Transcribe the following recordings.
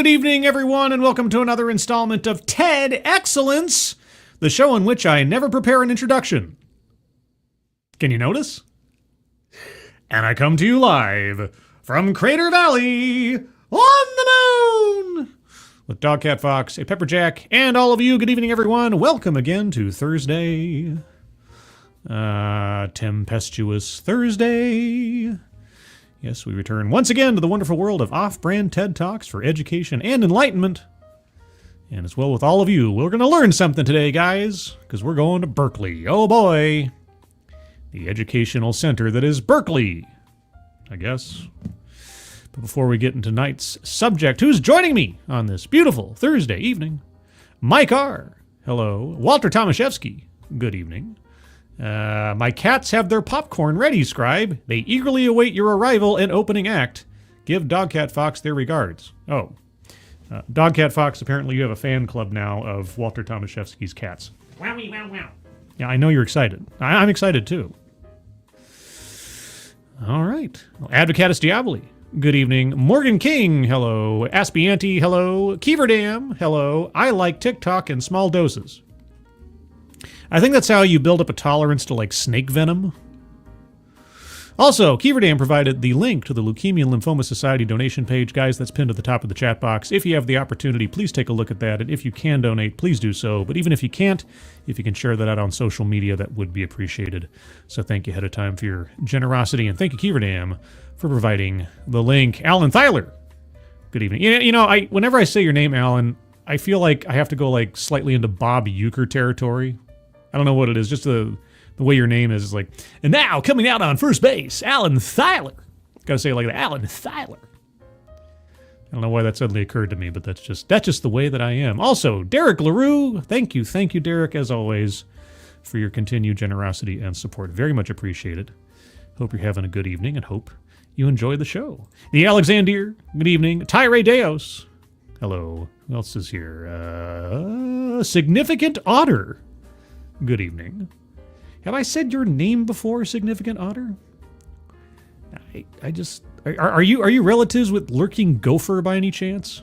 Good evening, everyone, and welcome to another installment of TEDXcellence, the show in which I never prepare an introduction. Can you notice? And I come to you live from Crater Valley on the moon with Dogcat Fox, a Pepperjack, and all of you. Good evening, everyone. Welcome again to Thursday. Tempestuous Thursday. Yes, we return once again to the wonderful world of off-brand TED Talks for education and enlightenment. And as well with all of you, we're going to learn something today, guys, because we're going to Berkeley. Oh boy. The educational center that is Berkeley, I guess. But before we get into tonight's subject, who's joining me on this beautiful Thursday evening? Mike R. Hello. Walter Tomaszewski. Good evening. My cats have their popcorn ready, Scribe. They eagerly await your arrival and opening act. Give Dogcat Fox their regards. Oh. Dogcat Fox, apparently you have a fan club now of Walter Tomaszewski's cats. Wowie, wow, wow. Yeah, I know you're excited. I'm excited, too. All right. Well, Advocatus Diaboli. Good evening. Morgan King, hello. Aspianti, hello. Keeverdam, hello. I like TikTok in small doses. I think that's how you build up a tolerance to, like, snake venom. Also, Keeverdam provided the link to the Leukemia and Lymphoma Society donation page. Guys, that's pinned at the top of the chat box. If you have the opportunity, please take a look at that. And if you can donate, please do so. But even if you can't, if you can share that out on social media, that would be appreciated. So thank you ahead of time for your generosity. And thank you, Keeverdam, for providing the link. Alan Thyler, good evening. You know, whenever I say your name, Alan, I feel like I have to go, like, slightly into Bob Uecker territory. I don't know what it is, just the way your name is like, and now coming out on first base, Alan Thyler. Gotta say it like that, Alan Thyler. I don't know why that suddenly occurred to me, but that's just the way that I am. Also, Derek LaRue, thank you, Derek, as always, for your continued generosity and support. Very much appreciated. Hope you're having a good evening and hope you enjoy the show. The Alexander, good evening. Tyre Deos, hello. Who else is here? Significant Otter. Good evening. Have I said your name before, Significant Otter? I just... Are you relatives with Lurking Gopher by any chance?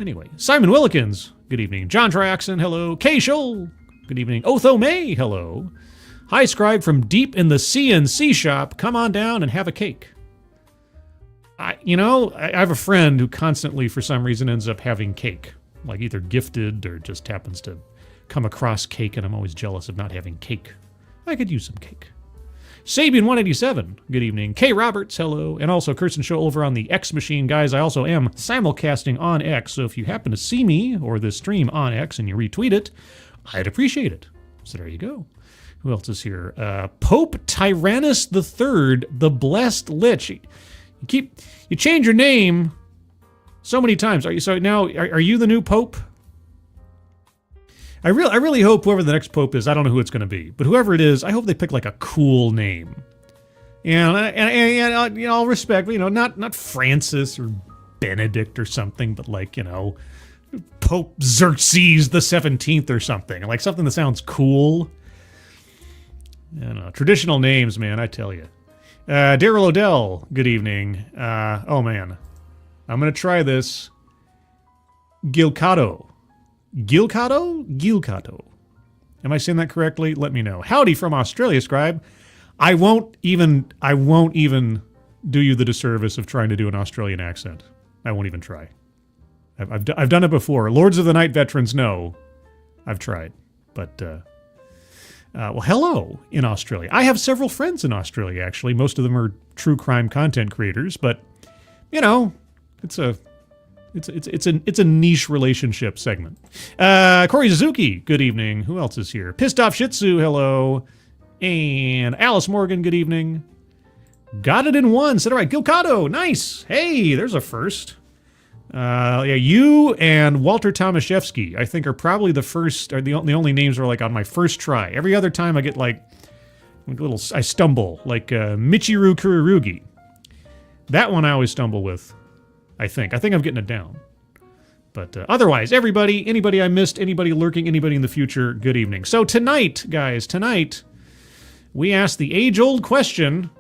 Anyway, Simon Willikins, good evening. John Triaxon, hello. Kay Scholl, good evening. Otho May, hello. Hi, Scribe from deep in the CNC shop. Come on down and have a cake. I have a friend who constantly, for some reason, ends up having cake. Like either gifted or just happens to come across cake, and I'm always jealous of not having cake. I could use some cake. Sabian187, good evening. Kay Roberts, hello. And also Kirsten Show over on the X Machine. Guys, I also am simulcasting on X, so if you happen to see me or this stream on X and you retweet it, I'd appreciate it. So there you go. Who else is here? Pope Tyrannus III, the Blessed Lich. You change your name so many times. Are you the new Pope? I really hope whoever the next pope is, I don't know who it's going to be, but whoever it is, I hope they pick like a cool name. And I'll respect, not Francis or Benedict or something, but like, Pope Xerxes the 17th or something, like something that sounds cool. I don't know, traditional names, man, I tell you. Daryl Odell, good evening. Oh man, I'm going to try this. Gilcato. Gilcato? Am I saying that correctly? Let me know. Howdy from Australia, Scribe. I won't even do you the disservice of trying to do an Australian accent. I won't even try. I've done it before. Lords of the Night veterans know I've tried. But, well, hello in Australia. I have several friends in Australia, actually. Most of them are true crime content creators, but, it's a niche relationship segment. Corey Suzuki, good evening. Who else is here? Pissed Off Shih Tzu, hello. And Alice Morgan, good evening. Got it in one. Said all right. Gilcato, nice. Hey, there's a first. Yeah, you and Walter Tomaszewski, I think, are probably the first, or the only names are like on my first try. Every other time I get like I stumble, like Michiru Kururugi. That one I always stumble with. I think I'm getting it down. But otherwise, anybody I missed, anybody lurking, anybody in the future, good evening. So tonight, guys, we asked the age-old question,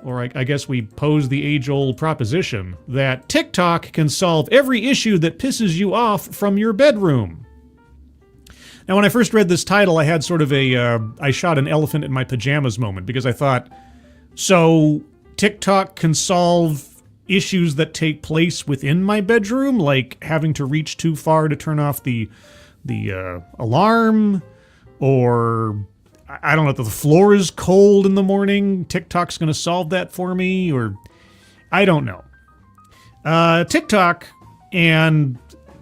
or I guess we pose the age-old proposition, that TikTok can solve every issue that pisses you off from your bedroom. Now, when I first read this title, I had sort of I shot an elephant in my pajamas moment, because I thought, so TikTok can solve issues that take place within my bedroom, like having to reach too far to turn off the alarm, or I don't know, if the floor is cold in the morning, TikTok's going to solve that for me, or I don't know. TikTok and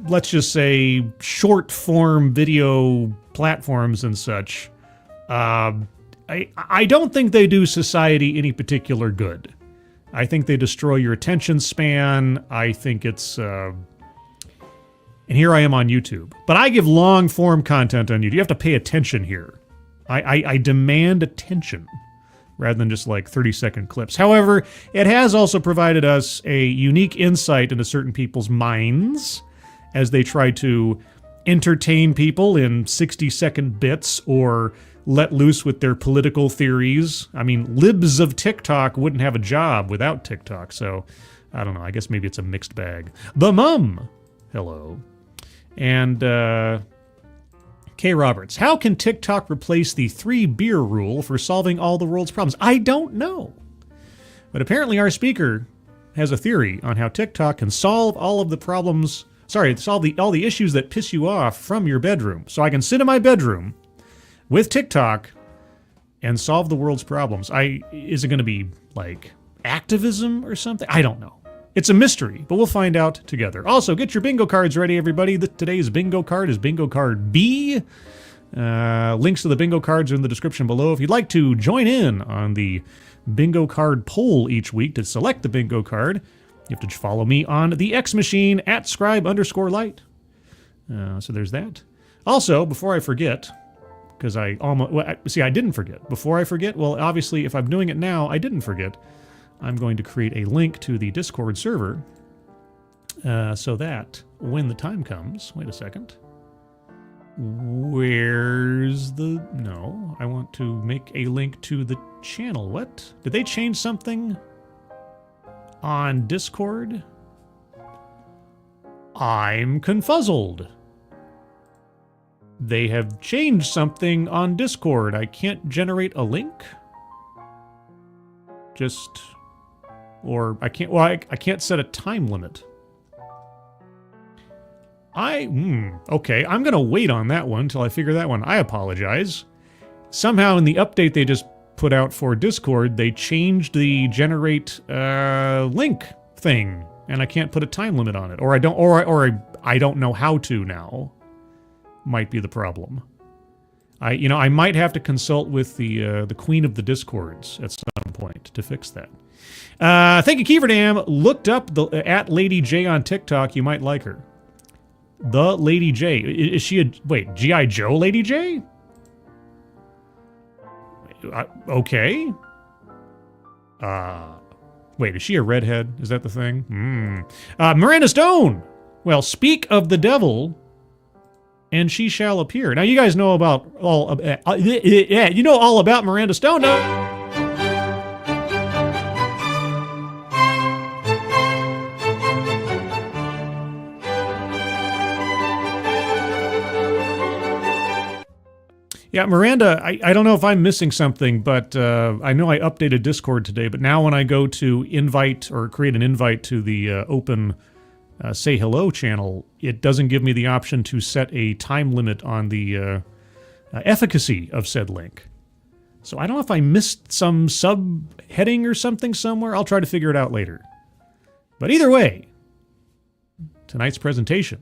let's just say short form video platforms and such, I don't think they do society any particular good. I think they destroy your attention span. I think it's and here I am on YouTube, but I give long form content on YouTube. You have to pay attention here. I demand attention rather than just like 30-second clips. However, it has also provided us a unique insight into certain people's minds as they try to entertain people in 60-second bits or let loose with their political theories. I mean, libs of TikTok wouldn't have a job without TikTok, so I don't know. I guess maybe it's a mixed bag. The Mum, hello. And K. Roberts, how can TikTok replace the 3-beer rule for solving all the world's problems? I don't know. But apparently our speaker has a theory on how TikTok can solve all of the problems, solve all the issues that piss you off from your bedroom. So I can sit in my bedroom with TikTok and solve the world's problems. Is it going to be like activism or something? I don't know. It's a mystery, but we'll find out together. Also, get your bingo cards ready, everybody. Today's bingo card is bingo card B. Links to the bingo cards are in the description below. If you'd like to join in on the bingo card poll each week to select the bingo card, you have to follow me on the X machine at scribe_light. So there's that. Also, before I forget, because I didn't forget. Before I forget, well, obviously, if I'm doing it now, I didn't forget. I'm going to create a link to the Discord server so that when the time comes, wait a second. Where's the, no, I want to make a link to the channel. What? Did they change something on Discord? I'm confuzzled. They have changed something on Discord. I can't generate a link? Or I can't set a time limit. Okay, I'm gonna wait on that one till I figure that one. I apologize. Somehow in the update they just put out for Discord, they changed the generate link thing, and I can't put a time limit on it, or I don't know how to now. Might be the problem. I might have to consult with the queen of the Discords at some point to fix that. Thank you, Keeverdam. Looked up at Lady J on TikTok. You might like her. The Lady J. Is she a... Wait, G.I. Joe Lady J? Okay. Wait, is she a redhead? Is that the thing? Miranda Stone! Well, speak of the devil, and she shall appear. Now, you guys know about you know all about Miranda Stone, no? Yeah, Miranda, I don't know if I'm missing something, but I know I updated Discord today, but now when I go to invite or create an invite to the open Say Hello channel, it doesn't give me the option to set a time limit on the efficacy of said link. So I don't know if I missed some subheading or something somewhere. I'll try to figure it out later. But either way, tonight's presentation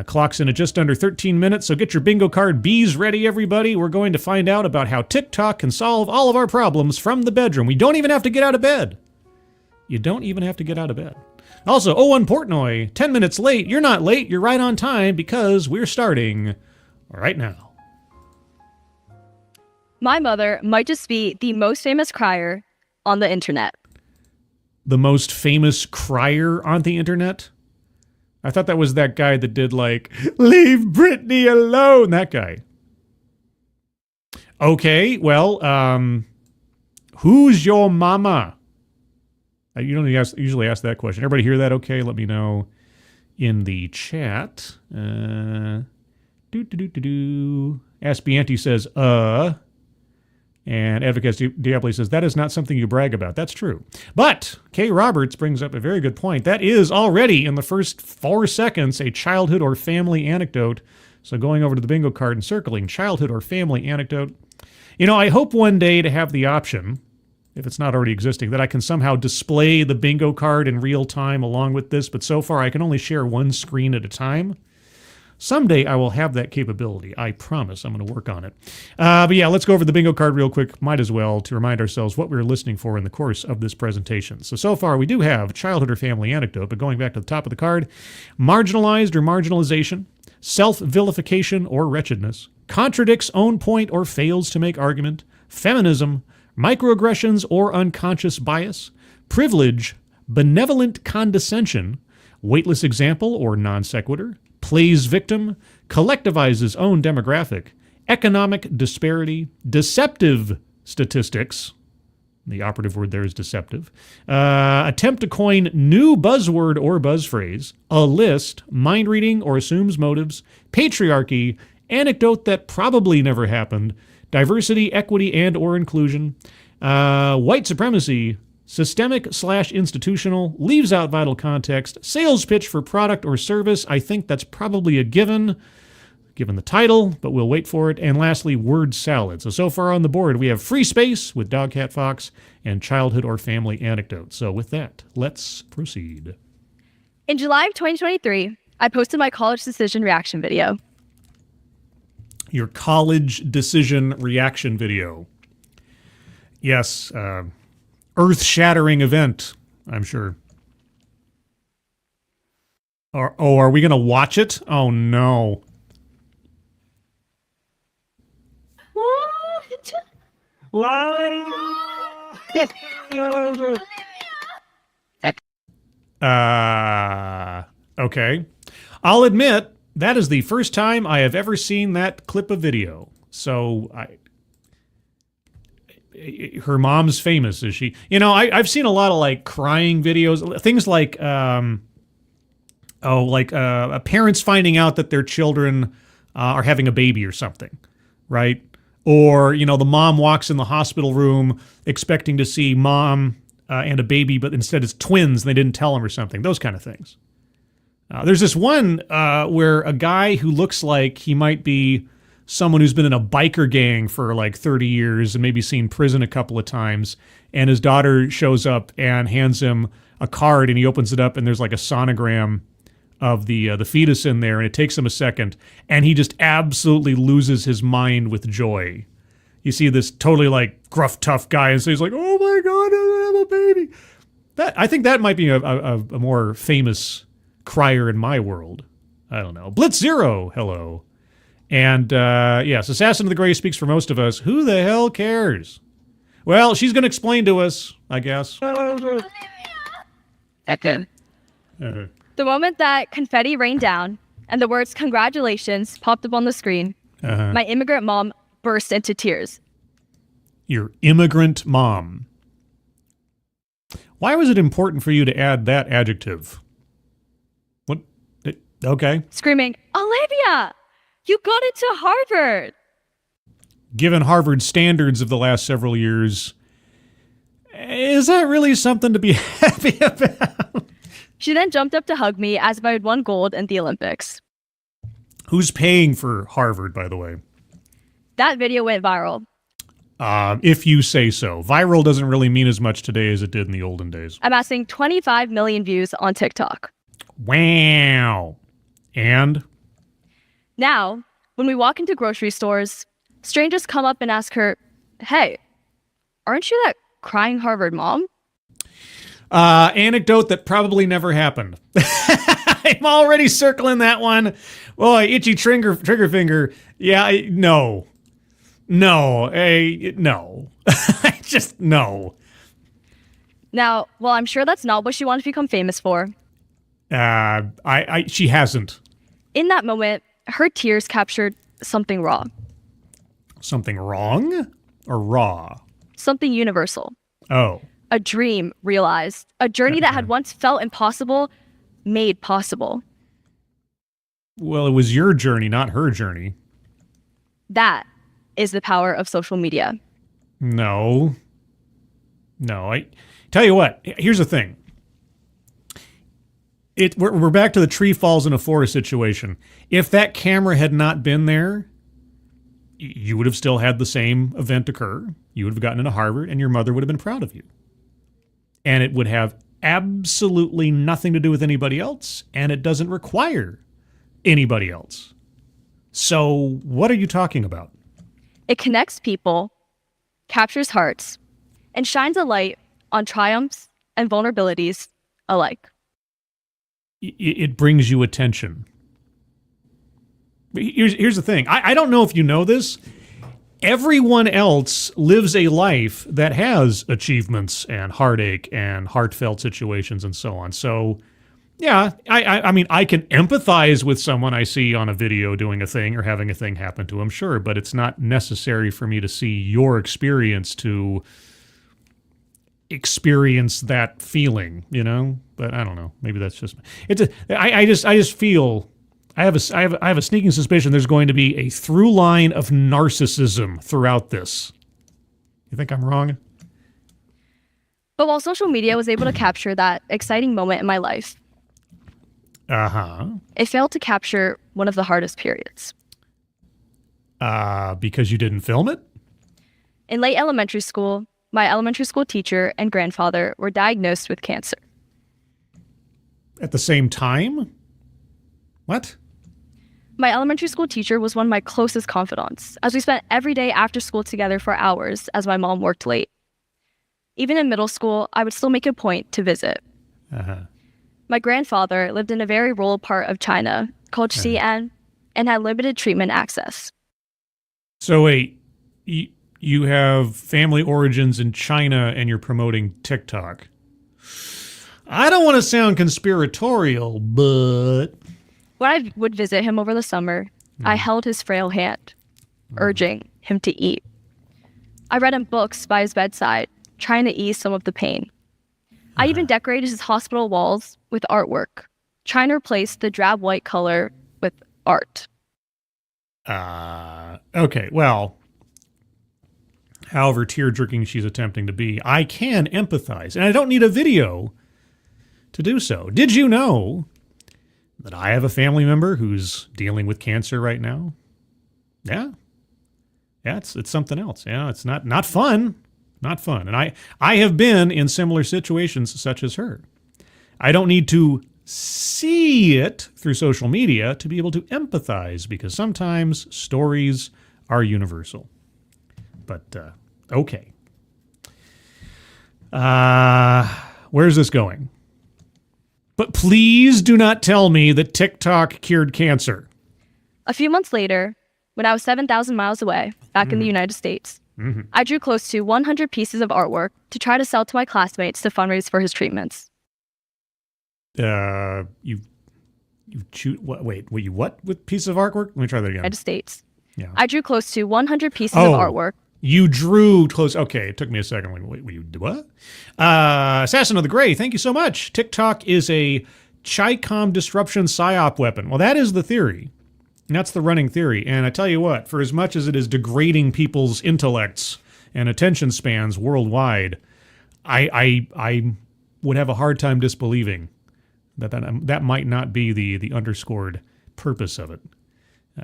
clocks in at just under 13 minutes, so get your bingo card B's ready, everybody. We're going to find out about how TikTok can solve all of our problems from the bedroom. We don't even have to get out of bed. You don't even have to get out of bed. Also, Owen Portnoy, 10 minutes late. You're not late, you're right on time, because we're starting right now. My mother might just be the most famous crier on the internet. The most famous crier on the internet? I thought that was that guy that did like, leave Britney alone, that guy. Okay, well, who's your mama? You don't usually ask that question. Everybody hear that okay? Let me know in the chat. Aspianti says, and Advocate Diablo says, that is not something you brag about. That's true. But Kay Roberts brings up a very good point. That is already, in the first 4 seconds, a childhood or family anecdote. So going over to the bingo card and circling childhood or family anecdote. You know, I hope one day to have the option, if it's not already existing, that I can somehow display the bingo card in real time along with this, but so far I can only share one screen at a time. Someday I will have that capability. I promise. I'm going to work on it. But yeah, let's go over the bingo card real quick. Might as well to remind ourselves what we were listening for in the course of this presentation. So far we do have childhood or family anecdote, but going back to the top of the card, marginalized or marginalization, self-vilification or wretchedness, contradicts own point or fails to make argument, feminism, microaggressions or unconscious bias, privilege, benevolent condescension, weightless example or non sequitur, plays victim, collectivizes own demographic, economic disparity, deceptive statistics, the operative word there is deceptive, attempt to coin new buzzword or buzz phrase, a list, mind reading or assumes motives, patriarchy, anecdote that probably never happened, diversity, equity, and or inclusion, white supremacy, systemic/institutional, leaves out vital context, sales pitch for product or service. I think that's probably a given the title, but we'll wait for it. And lastly, word salad. So far on the board, we have free space with Dog, Cat, Fox, and childhood or family anecdote. So with that, let's proceed. In July of 2023, I posted my college decision reaction video. Your college decision reaction video. Yes, earth-shattering event, I'm sure. Are we going to watch it? Oh, no. Okay. I'll admit, that is the first time I have ever seen that clip of video. So, her mom's famous, is she? You know, I've seen a lot of, like, crying videos. Things like, parents finding out that their children are having a baby or something, right? Or, you know, the mom walks in the hospital room expecting to see mom and a baby, but instead it's twins and they didn't tell him or something. Those kind of things. There's this one where a guy who looks like he might be someone who's been in a biker gang for like 30 years and maybe seen prison a couple of times, and his daughter shows up and hands him a card, and he opens it up and there's like a sonogram of the fetus in there, and it takes him a second, and he just absolutely loses his mind with joy. You see this totally like gruff, tough guy, and so he's like, "Oh my God, I have a baby!" I think that might be a more famous crier in my world. I don't know. Blitz Zero, hello. And yes, Assassin of the Gray speaks for most of us. Who the hell cares? Well, she's going to explain to us, I guess. The moment that confetti rained down and the words "congratulations" popped up on the screen, my immigrant mom burst into tears. Your immigrant mom. Why was it important for you to add that adjective? What? Okay. Screaming, "Olivia, you got into Harvard!" Given Harvard's standards of the last several years, is that really something to be happy about? She then jumped up to hug me as if I had won gold in the Olympics. Who's paying for Harvard, by the way? That video went viral. If you say so. Viral doesn't really mean as much today as it did in the olden days. Amassing 25 million views on TikTok. Wow. And? Now, when we walk into grocery stores, strangers come up and ask her, "Hey, aren't you that crying Harvard mom?" Anecdote that probably never happened. I'm already circling that one. Boy, itchy trigger finger. Yeah, no. No. No. Just no. Now, well, I'm sure that's not what she wanted to become famous for. She hasn't. In that moment, her tears captured something raw. Something wrong? Or raw? Something universal. Oh. a dream realized, a journey that had once felt impossible made possible. Well, it was your journey, not her journey. That is the power of social media. No, I tell you what, here's the thing. We're back to the tree falls in a forest situation. If that camera had not been there, you would have still had the same event occur. You would have gotten into Harvard, and your mother would have been proud of you. And it would have absolutely nothing to do with anybody else, and it doesn't require anybody else. So what are you talking about? It connects people, captures hearts, and shines a light on triumphs and vulnerabilities alike. It brings you attention. Here's the thing. I don't know if you know this. Everyone else lives a life that has achievements and heartache and heartfelt situations and so on. So, yeah, I mean, I can empathize with someone I see on a video doing a thing or having a thing happen to them, sure, but it's not necessary for me to see your experience to experience that feeling, you know? But I don't know. Maybe that's just I just feel I have a sneaking suspicion there's going to be a through line of narcissism throughout this. You think I'm wrong? But while social media was able to capture that exciting moment in my life, it failed to capture one of the hardest periods. Because you didn't film it? In late elementary school, my elementary school teacher and grandfather were diagnosed with cancer. At the same time? What? My elementary school teacher was one of my closest confidants, as we spent every day after school together for hours as my mom worked late. Even in middle school, I would still make a point to visit. My grandfather lived in a very rural part of China called Xi'an and had limited treatment access. So wait, you have family origins in China and you're promoting TikTok. I don't want to sound conspiratorial, but... When I would visit him over the summer, I held his frail hand, urging him to eat. I read him books by his bedside, trying to ease some of the pain. I even decorated his hospital walls with artwork, trying to replace the drab white color with art. Okay, well, however tear-jerking she's attempting to be, I can empathize, and I don't need a video to do so. Did you know that I have a family member who's dealing with cancer right now? Yeah, it's something else. Yeah, it's not fun. Not fun. And I have been in similar situations such as her. I don't need to see it through social media to be able to empathize, because sometimes stories are universal. But, okay. Where's this going? But please do not tell me that TikTok cured cancer. A few months later, when I was 7,000 miles away, back in the United States, I drew close to 100 pieces of artwork to try to sell to my classmates to fundraise for his treatments. What with pieces of artwork? Let me try that again. United States. Yeah. I drew close to 100 pieces of artwork. You drew close. Okay, it took me a second. Wait, you what? Assassin of the Gray, thank you so much. TikTok is a Chi-Com disruption psyop weapon. Well, that is the theory. And that's the running theory. And I tell you what, for as much as it is degrading people's intellects and attention spans worldwide, I would have a hard time disbelieving that might not be the underscored purpose of it.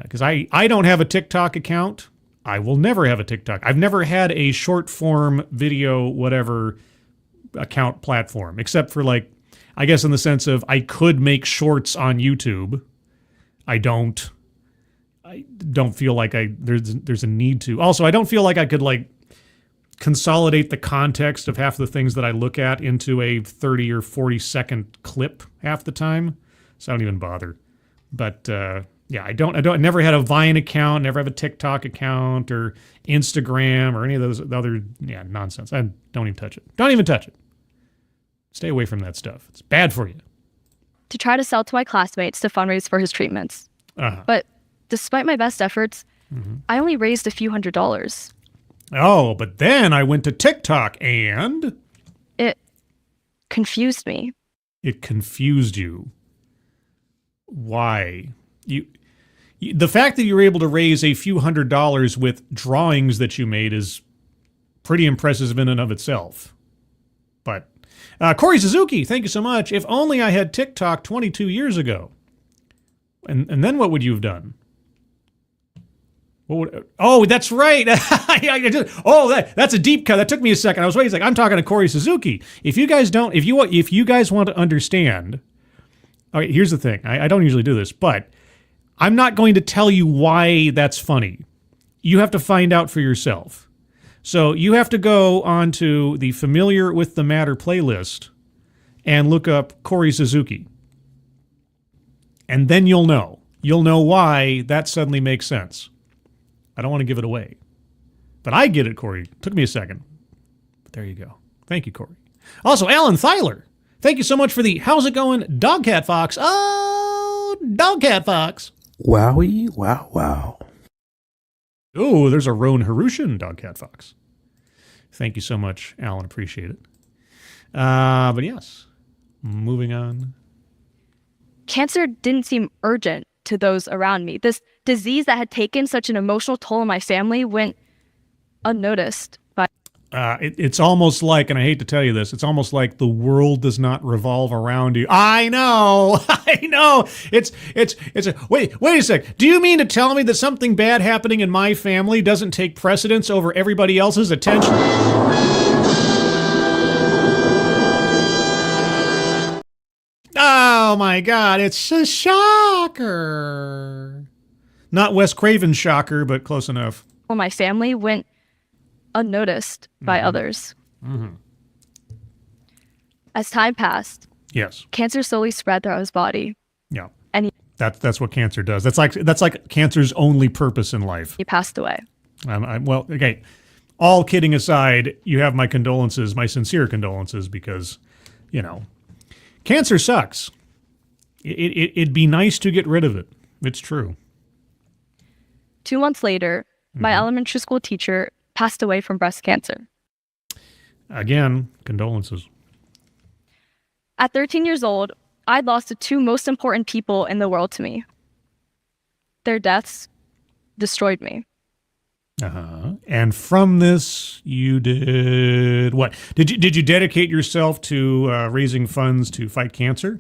Because I don't have a TikTok account. I will never have a TikTok. I've never had a short form video, whatever account platform, except for like, I guess in the sense of I could make shorts on YouTube. I don't feel like there's a need to. Also, I don't feel like I could like consolidate the context of half the things that I look at into a 30 or 40 second clip half the time. So I don't even bother. But yeah, I never had a Vine account, never have a TikTok account or Instagram or any of those other nonsense. I don't even touch it. Don't even touch it. Stay away from that stuff. It's bad for you. To try to sell to my classmates to fundraise for his treatments. But despite my best efforts, I only raised a few $100s. Oh, but then I went to TikTok and... It confused me. It confused you. Why? The fact that you were able to raise a few $100s with drawings that you made is pretty impressive in and of itself. But Corey Suzuki, thank you so much. If only I had TikTok 22 years ago. And then what would you have done? Oh, that's right. That's a deep cut. That took me a second. I was waiting. I'm talking to Corey Suzuki. If you guys want to understand, all right, here's the thing. I don't usually do this, but I'm not going to tell you why that's funny. You have to find out for yourself. So you have to go onto the Familiar with the Matter playlist and look up Corey Suzuki. And then you'll know. You'll know why that suddenly makes sense. I don't want to give it away. But I get it, Corey. Took me a second. But there you go. Thank you, Corey. Also, Alan Thyler. Thank you so much for the how's it going, Dogcat Fox. Oh, Dogcat Fox. Wowie, wow, wow. Oh, there's a Roan Harushan Dogcat Fox. Thank you so much, Alan. Appreciate it. But yes, moving on. Cancer didn't seem urgent to those around me. This disease that had taken such an emotional toll on my family went unnoticed. It's almost like, and I hate to tell you this, it's almost like the world does not revolve around you. I know. Wait a sec. Do you mean to tell me that something bad happening in my family doesn't take precedence over everybody else's attention? Oh my God, it's a shocker. Not Wes Craven's shocker, but close enough. Well, my family went unnoticed by others. Mm-hmm. As time passed, yes, cancer slowly spread throughout his body. Yeah, and that's what cancer does. That's like cancer's only purpose in life. He passed away. Well, okay. All kidding aside, you have my condolences, my sincere condolences, because cancer sucks. It'd be nice to get rid of it. It's true. 2 months later, my elementary school teacher passed away from breast cancer. Again, condolences. At 13 years old, I'd lost the two most important people in the world to me. Their deaths destroyed me. And from this, you did what? Did you dedicate yourself to raising funds to fight cancer?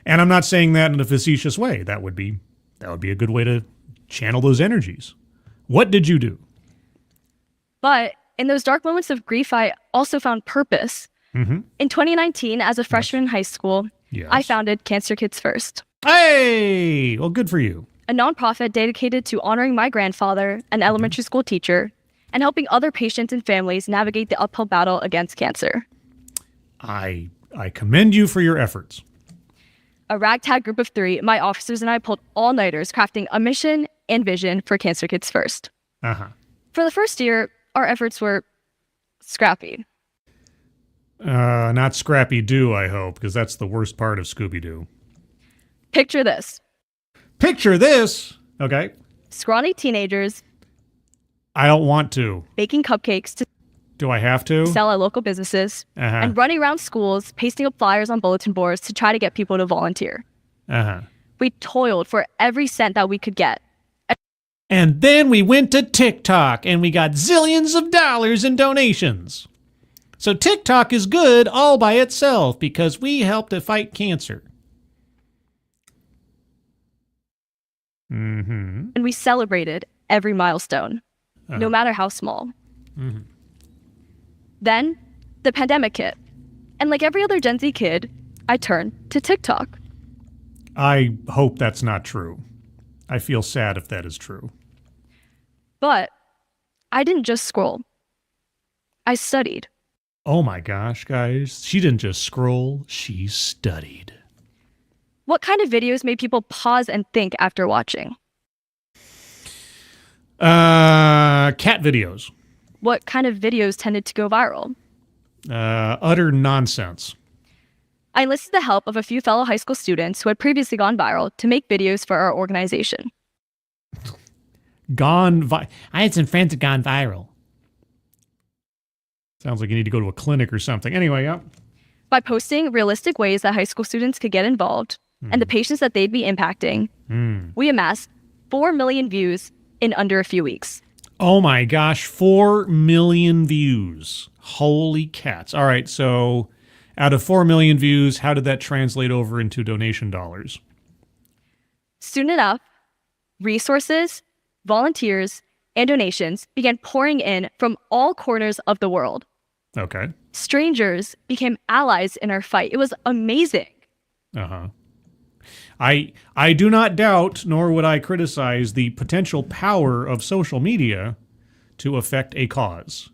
And I'm not saying that in a facetious way. That would be a good way to channel those energies. What did you do? But in those dark moments of grief, I also found purpose. Mm-hmm. In 2019, as a freshman in high school, I founded Cancer Kids First. Hey! Well, good for you. A nonprofit dedicated to honoring my grandfather, an elementary school teacher, and helping other patients and families navigate the uphill battle against cancer. I commend you for your efforts. A ragtag group of 3, my officers and I pulled all-nighters crafting a mission and vision for Cancer Kids First. For the first year, our efforts were scrappy. Not Scrappy-Doo, I hope, because that's the worst part of Scooby-Doo. Picture this. Picture this! Okay. Scrawny teenagers. I don't want to. Baking cupcakes to Do I have to? Sell at local businesses. And running around schools, pasting up flyers on bulletin boards to try to get people to volunteer. We toiled for every cent that we could get. And then we went to TikTok and we got zillions of dollars in donations. So TikTok is good all by itself because we help to fight cancer. And we celebrated every milestone, no matter how small. Then the pandemic hit. And like every other Gen Z kid, I turned to TikTok. I hope that's not true. I feel sad if that is true. But I didn't just scroll. I studied. Oh my gosh, guys. She didn't just scroll, she studied. What kind of videos made people pause and think after watching? Cat videos. What kind of videos tended to go viral? Utter nonsense. I enlisted the help of a few fellow high school students who had previously gone viral to make videos for our organization. I had some friends that gone viral. Sounds like you need to go to a clinic or something. Anyway, yeah. By posting realistic ways that high school students could get involved and the patients that they'd be impacting, we amassed 4 million views in under a few weeks. Oh my gosh, 4 million views. Holy cats. All right, so out of 4 million views, how did that translate over into donation dollars? Soon enough, resources, volunteers, and donations began pouring in from all corners of the world. Okay. Strangers became allies in our fight. It was amazing. Uh-huh. I do not doubt, nor would I criticize, the potential power of social media to affect a cause.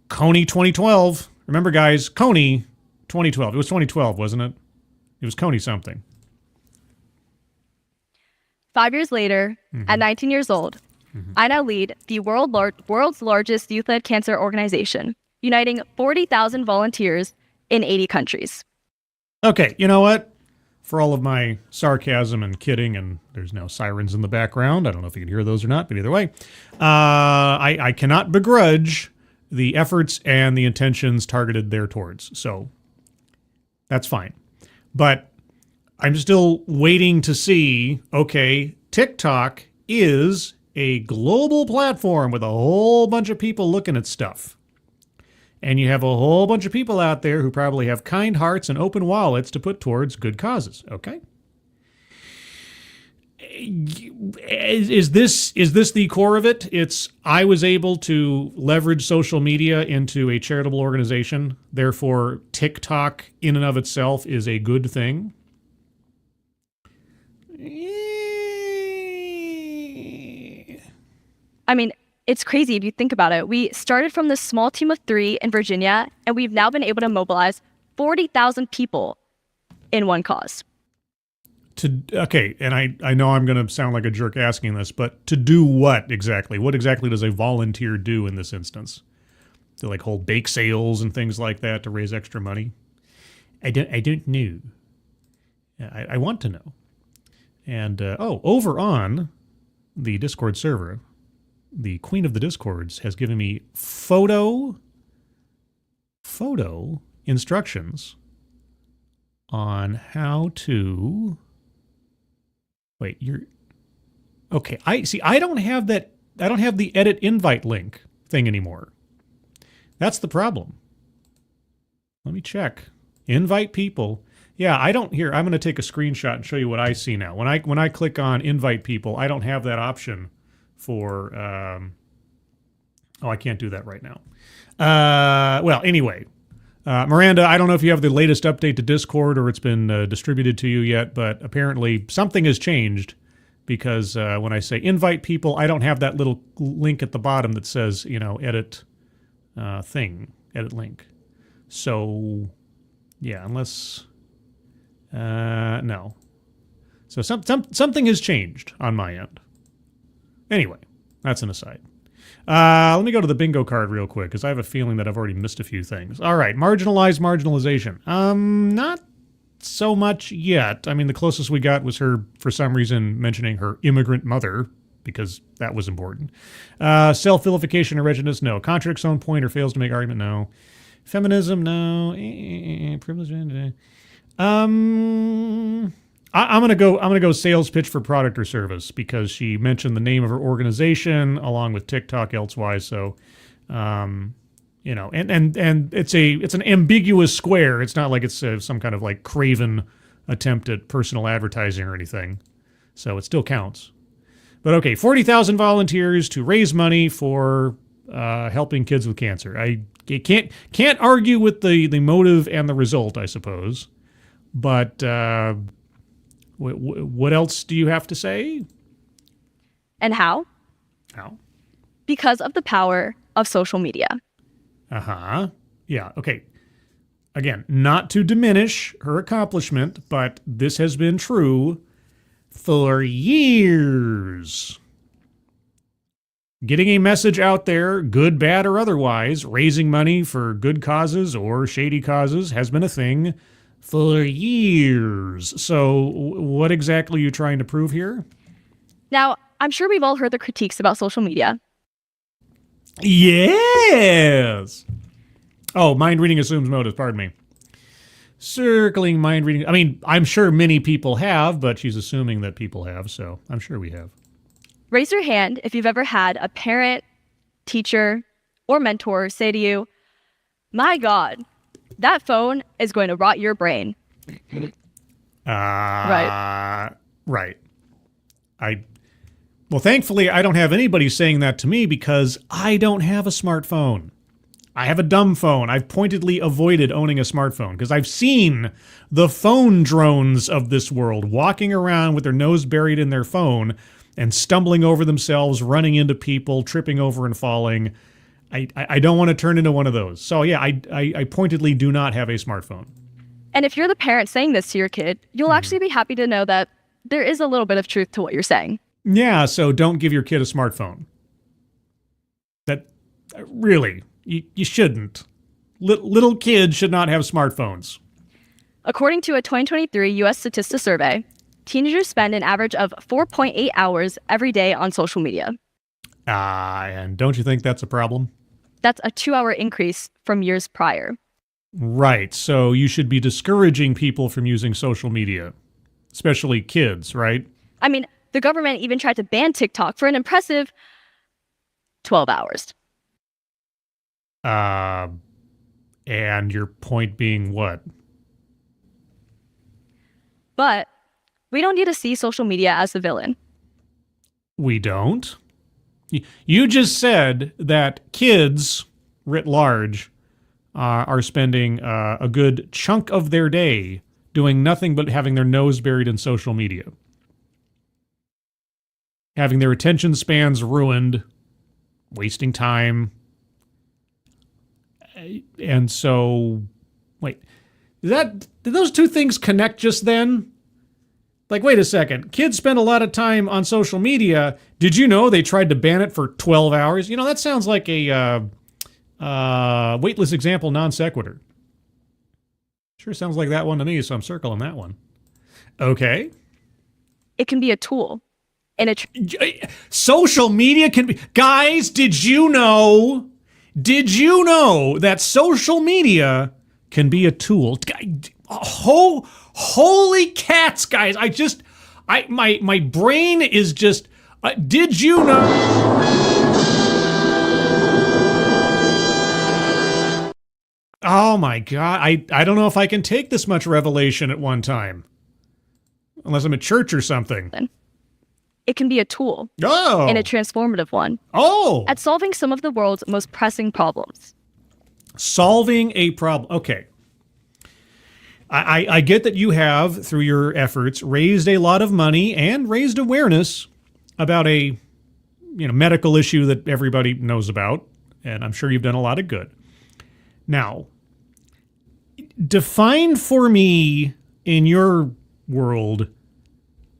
Coney 2012. Remember, guys, Coney 2012. It was 2012, wasn't it? It was Coney something. 5 years later, at 19 years old, I now lead the world's largest youth-led cancer organization, uniting 40,000 volunteers in 80 countries. Okay, you know what? For all of my sarcasm and kidding, and there's now sirens in the background. I don't know if you can hear those or not, but either way, I cannot begrudge the efforts and the intentions targeted there towards. So that's fine. But I'm still waiting to see, okay, TikTok is a global platform with a whole bunch of people looking at stuff. And you have a whole bunch of people out there who probably have kind hearts and open wallets to put towards good causes, okay? Is this the core of it? It's I was able to leverage social media into a charitable organization, therefore TikTok in and of itself is a good thing. I mean, it's crazy if you think about it. We started from this small team of 3 in Virginia, and we've now been able to mobilize 40,000 people in one cause. Okay, and I know I'm going to sound like a jerk asking this, but to do what exactly? What exactly does a volunteer do in this instance? To like hold bake sales and things like that to raise extra money? I don't know. I want to know. And over on the Discord server, the Queen of the Discords has given me photo instructions on how to. Wait, okay. I don't have that. I don't have the edit invite link thing anymore. That's the problem. Let me check. Invite people. Yeah, I don't. Here, I'm going to take a screenshot and show you what I see now. When I click on invite people, I don't have that option for. I can't do that right now. Well, anyway. Miranda, I don't know if you have the latest update to Discord or it's been distributed to you yet, but apparently something has changed because when I say invite people, I don't have that little link at the bottom that says, edit edit link. So, yeah, unless, no. So something has changed on my end. Anyway, that's an aside. Let me go to the bingo card real quick, because I have a feeling that I've already missed a few things. All right, marginalization. Not so much yet. I mean, the closest we got was her, for some reason, mentioning her immigrant mother, because that was important. Self-vilification or wretchedness, no. Contradicts own point or fails to make argument, no. Feminism, no. Privilege, I'm gonna go sales pitch for product or service because she mentioned the name of her organization along with TikTok elsewise. So, and it's an ambiguous square. It's not like it's some kind of like craven attempt at personal advertising or anything. So it still counts. But okay, 40,000 volunteers to raise money for helping kids with cancer. I can't argue with the motive and the result, I suppose. But what else do you have to say? And how? How? Because of the power of social media. Uh-huh. Yeah, okay. Again, not to diminish her accomplishment, but this has been true for years. Getting a message out there, good, bad, or otherwise, raising money for good causes or shady causes has been a thing for years. So what exactly are you trying to prove here? Now, I'm sure we've all heard the critiques about social media. Yes! Oh, mind reading assumes motives, pardon me. circling mind reading. I mean, I'm sure many people have, but she's assuming that people have, so I'm sure we have. Raise your hand if you've ever had a parent, teacher, or mentor say to you, "My God, that phone is going to rot your brain." Right. Right. Well, thankfully, I don't have anybody saying that to me because I don't have a smartphone. I have a dumb phone. I've pointedly avoided owning a smartphone because I've seen the phone drones of this world walking around with their nose buried in their phone and stumbling over themselves, running into people, tripping over and falling. I don't want to turn into one of those. So yeah, I pointedly do not have a smartphone. And if you're the parent saying this to your kid, you'll actually be happy to know that there is a little bit of truth to what you're saying. Yeah, so don't give your kid a smartphone. That really, you shouldn't. Little kids should not have smartphones. According to a 2023 U.S. Statista survey, teenagers spend an average of 4.8 hours every day on social media. And don't you think that's a problem? That's a 2-hour increase from years prior. Right, so you should be discouraging people from using social media, especially kids, right? I mean, the government even tried to ban TikTok for an impressive 12 hours. And your point being what? But we don't need to see social media as the villain. We don't? You just said that kids, writ large, are spending a good chunk of their day doing nothing but having their nose buried in social media. Having their attention spans ruined, wasting time. And so, wait, did those two things connect just then? Like, wait a second. Kids spend a lot of time on social media. Did you know they tried to ban it for 12 hours? You know, that sounds like a weightless example non sequitur. Sure sounds like that one to me, so I'm circling that one. Okay. It can be a tool. Social media can be... Guys, did you know that social media can be a tool? Holy cats, guys. My brain is just... did you know... Oh my God. I don't know if I can take this much revelation at one time. Unless I'm at church or something. It can be a tool. Oh. And a transformative one. Oh. At solving some of the world's most pressing problems. Solving a problem. Okay. I get that you have, through your efforts, raised a lot of money and raised awareness about a medical issue that everybody knows about. And I'm sure you've done a lot of good. Now, define for me, in your world,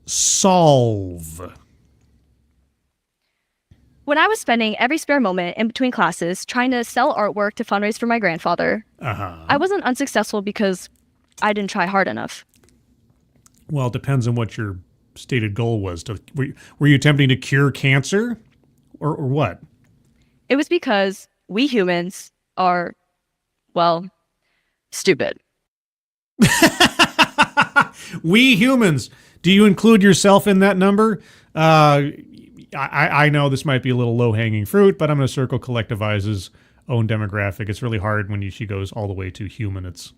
solve. When I was spending every spare moment in between classes trying to sell artwork to fundraise for my grandfather, I wasn't unsuccessful because I didn't try hard enough. Well, it depends on what your stated goal was. Were you attempting to cure cancer or what? It was because we humans are, well, stupid. We humans. Do you include yourself in that number? I know this might be a little low-hanging fruit, but I'm going to circle Collectivize's own demographic. It's really hard when she goes all the way to human. It's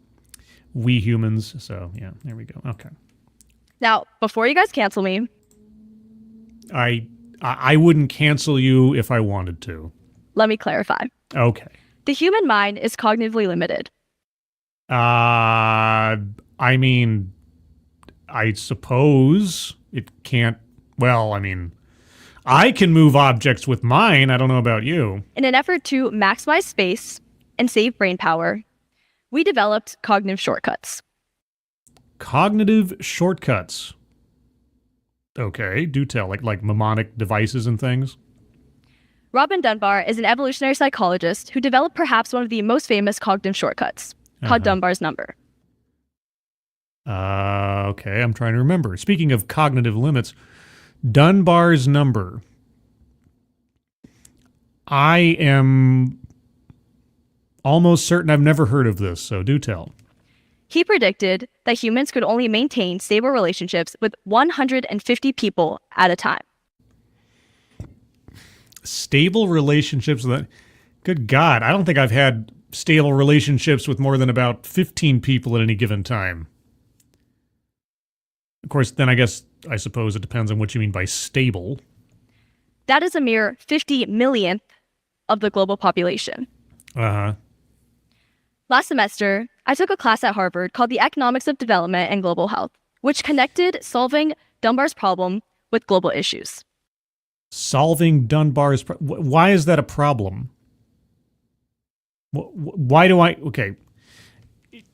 we humans. So, yeah, there we go. Okay. Now, before you guys cancel me. I wouldn't cancel you if I wanted to. Let me clarify. Okay. The human mind is cognitively limited. I mean, I suppose it can't. Well, I mean, I can move objects with mine. I don't know about you. In an effort to maximize space and save brain power, we developed cognitive shortcuts. Cognitive shortcuts. Okay, do tell. Like mnemonic devices and things? Robin Dunbar is an evolutionary psychologist who developed perhaps one of the most famous cognitive shortcuts, called Dunbar's number. Okay, I'm trying to remember. Speaking of cognitive limits, Dunbar's number. I am almost certain I've never heard of this, so do tell. He predicted that humans could only maintain stable relationships with 150 people at a time. Stable relationships with... Good God, I don't think I've had stable relationships with more than about 15 people at any given time. Of course, then I suppose it depends on what you mean by stable. That is a mere 50 millionth of the global population. Uh-huh. Last semester, I took a class at Harvard called The Economics of Development and Global Health, which connected solving Dunbar's problem with global issues. Solving Dunbar's... Why is that a problem? Why do I... Okay.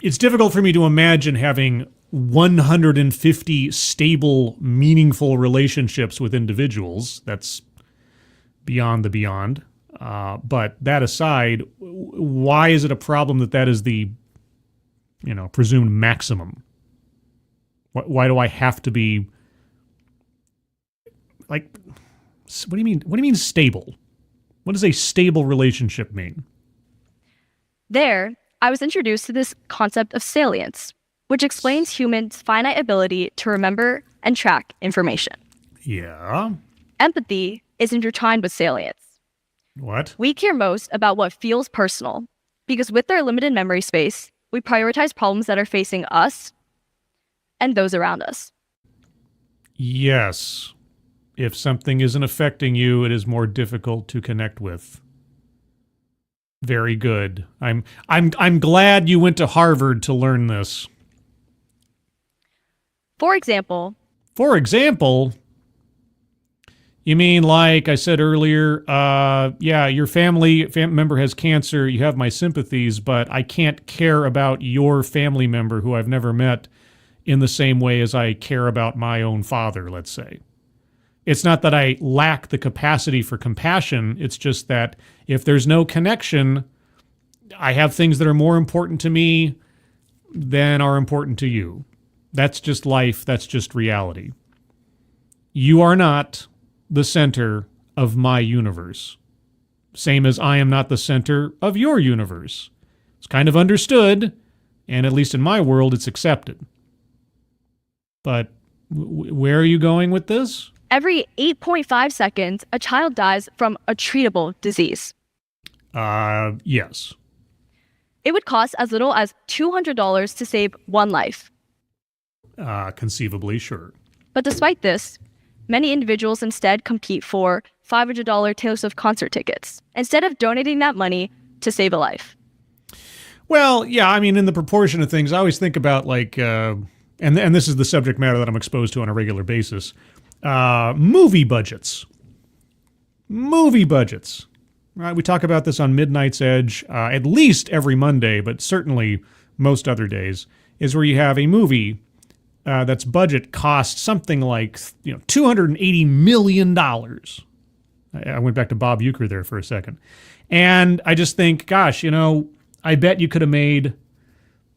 It's difficult for me to imagine having 150 stable, meaningful relationships with individuals. That's beyond the beyond. But that aside, why is it a problem that is the, presumed maximum? Why do I have to be... Like, what do you mean? What do you mean stable? What does a stable relationship mean? There, I was introduced to this concept of salience, which explains humans' finite ability to remember and track information. Yeah. Empathy is intertwined with salience. What? We care most about what feels personal, because with our limited memory space, we prioritize problems that are facing us and those around us. Yes. If something isn't affecting you, it is more difficult to connect with. Very good. I'm glad you went to Harvard to learn this. For example, you mean like I said earlier, your family member has cancer, you have my sympathies, but I can't care about your family member who I've never met in the same way as I care about my own father, let's say. It's not that I lack the capacity for compassion, it's just that if there's no connection, I have things that are more important to me than are important to you. That's just life, that's just reality. You are not the center of my universe. Same as I am not the center of your universe. It's kind of understood, and at least in my world, it's accepted. But where are you going with this? Every 8.5 seconds, a child dies from a treatable disease. Yes. It would cost as little as $200 to save one life. Conceivably, sure. But despite this, many individuals instead compete for $500 Taylor Swift concert tickets instead of donating that money to save a life. Well, yeah, I mean, in the proportion of things, I always think about like, and this is the subject matter that I'm exposed to on a regular basis, movie budgets. Movie budgets. Right? We talk about this on Midnight's Edge at least every Monday, but certainly most other days, is where you have a movie that's budget costs something like $280 million. I went back to Bob Uecker there for a second. And I just think, gosh, I bet you could have made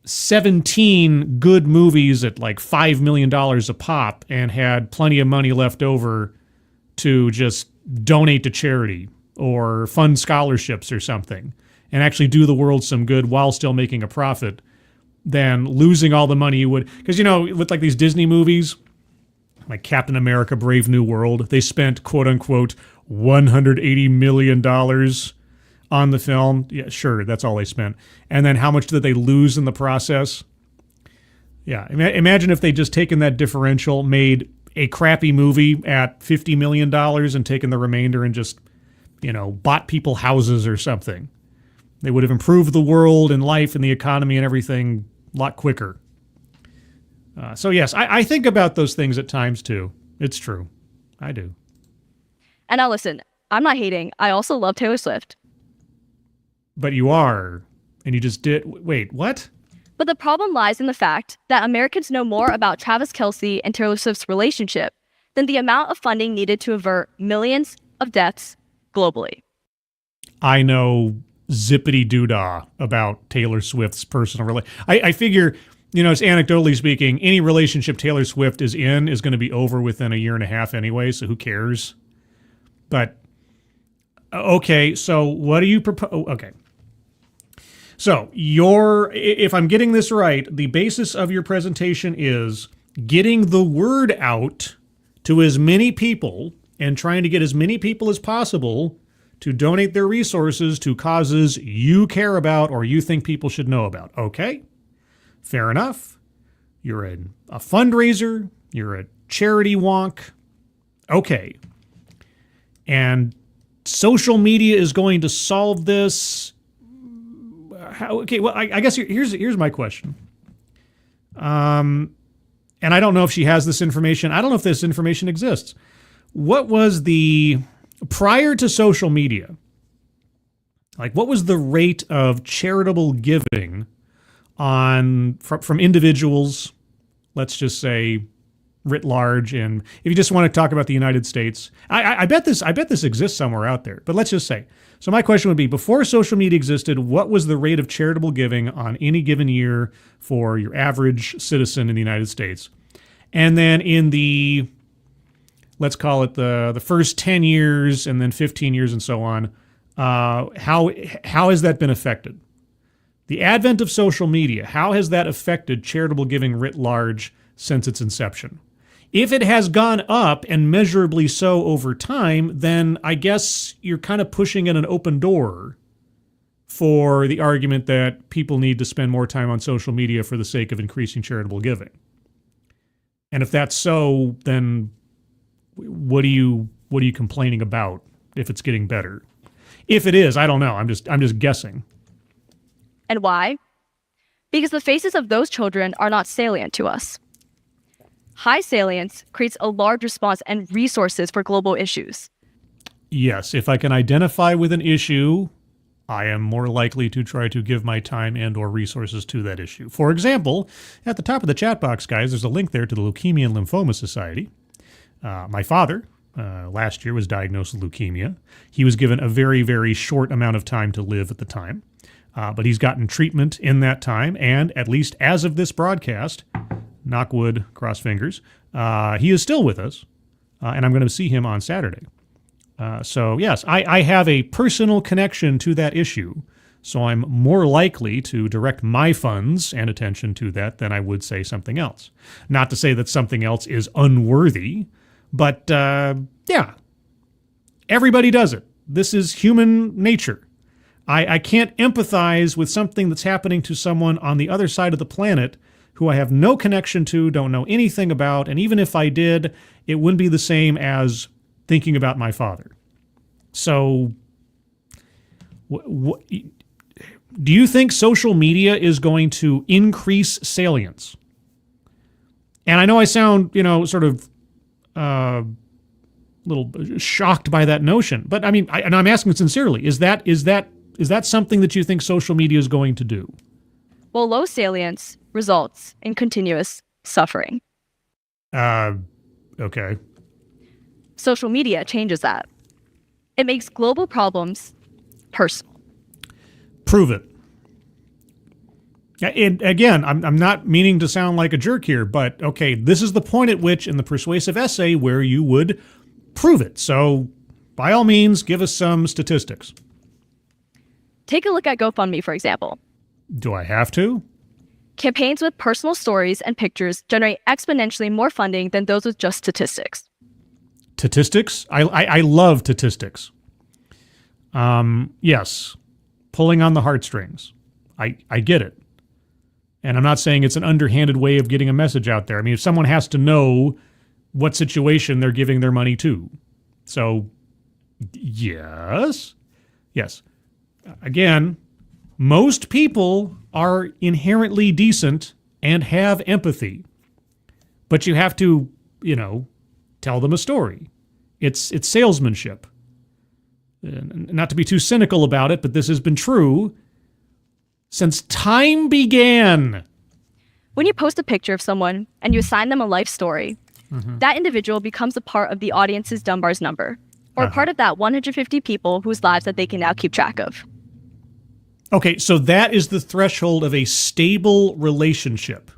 17 good movies at like $5 million a pop and had plenty of money left over to just donate to charity or fund scholarships or something and actually do the world some good while still making a profit than losing all the money you would. Because, with like these Disney movies, like Captain America, Brave New World, they spent, quote unquote, $180 million on the film. Yeah, sure, that's all they spent. And then how much did they lose in the process? Yeah, imagine if they just taken that differential, made a crappy movie at $50 million and taken the remainder and just, bought people houses or something. They would have improved the world and life and the economy and everything a lot quicker. So yes, I think about those things at times too. It's true. I do. And now listen, I'm not hating. I also love Taylor Swift. But you are. And you just did. Wait, what? But the problem lies in the fact that Americans know more about Travis Kelce and Taylor Swift's relationship than the amount of funding needed to avert millions of deaths globally. I know zippity-doo-dah about Taylor Swift's personal relationship. I figure, it's anecdotally speaking, any relationship Taylor Swift is in is going to be over within a year and a half anyway, so who cares? But, okay, so what do you propose? Okay. So if I'm getting this right, the basis of your presentation is getting the word out to as many people and trying to get as many people as possible to donate their resources to causes you care about or you think people should know about. Okay, fair enough. You're a fundraiser. You're a charity wonk. Okay. And social media is going to solve this. Okay, well, I guess here's my question. And I don't know if she has this information. I don't know if this information exists. What was prior to social media, like what was the rate of charitable giving from individuals, let's just say writ large, and if you just want to talk about the United States, I bet this exists somewhere out there, but let's just say. So my question would be, before social media existed, what was the rate of charitable giving on any given year for your average citizen in the United States? And then in the, let's call it the first 10 years and then 15 years and so on, how has that been affected? The advent of social media, how has that affected charitable giving writ large since its inception? If it has gone up, and measurably so over time, then I guess you're kind of pushing in an open door for the argument that people need to spend more time on social media for the sake of increasing charitable giving. And if that's so, then what are you complaining about if it's getting better? If it is, I don't know. I'm just guessing. And why? Because the faces of those children are not salient to us. High salience creates a large response and resources for global issues. Yes, if I can identify with an issue, I am more likely to try to give my time and or resources to that issue. For example, at the top of the chat box, guys, there's a link there to the Leukemia and Lymphoma Society. My father, last year, was diagnosed with leukemia. He was given a very, very short amount of time to live at the time. But he's gotten treatment in that time, and at least as of this broadcast, knock wood, cross fingers, he is still with us, and I'm going to see him on Saturday. So yes, I have a personal connection to that issue, so I'm more likely to direct my funds and attention to that than I would say something else. Not to say that something else is unworthy, but yeah, everybody does it. This is human nature. I can't empathize with something that's happening to someone on the other side of the planet who I have no connection to, don't know anything about, and even if I did, it wouldn't be the same as thinking about my father. So, do you think social media is going to increase salience? And I know I sound, sort of a little shocked by that notion, but I mean, and I'm asking sincerely, is that something that you think social media is going to do? Well, low salience results in continuous suffering. Okay. Social media changes that. It makes global problems personal. Prove it. And again, I'm not meaning to sound like a jerk here, but okay, this is the point at which in the persuasive essay where you would prove it. So by all means, give us some statistics. Take a look at GoFundMe, for example. Do I have to? Campaigns with personal stories and pictures generate exponentially more funding than those with just statistics. Statistics? I love statistics. Yes, pulling on the heartstrings. I get it. And I'm not saying it's an underhanded way of getting a message out there. I mean, if someone has to know what situation they're giving their money to. So, yes. Again, most people are inherently decent and have empathy. But you have to, tell them a story. It's salesmanship. Not to be too cynical about it, but this has been true since time began. When you post a picture of someone and you assign them a life story, that individual becomes a part of the audience's Dunbar's number, or part of that 150 people whose lives that they can now keep track of. Okay, so that is the threshold of a stable relationship.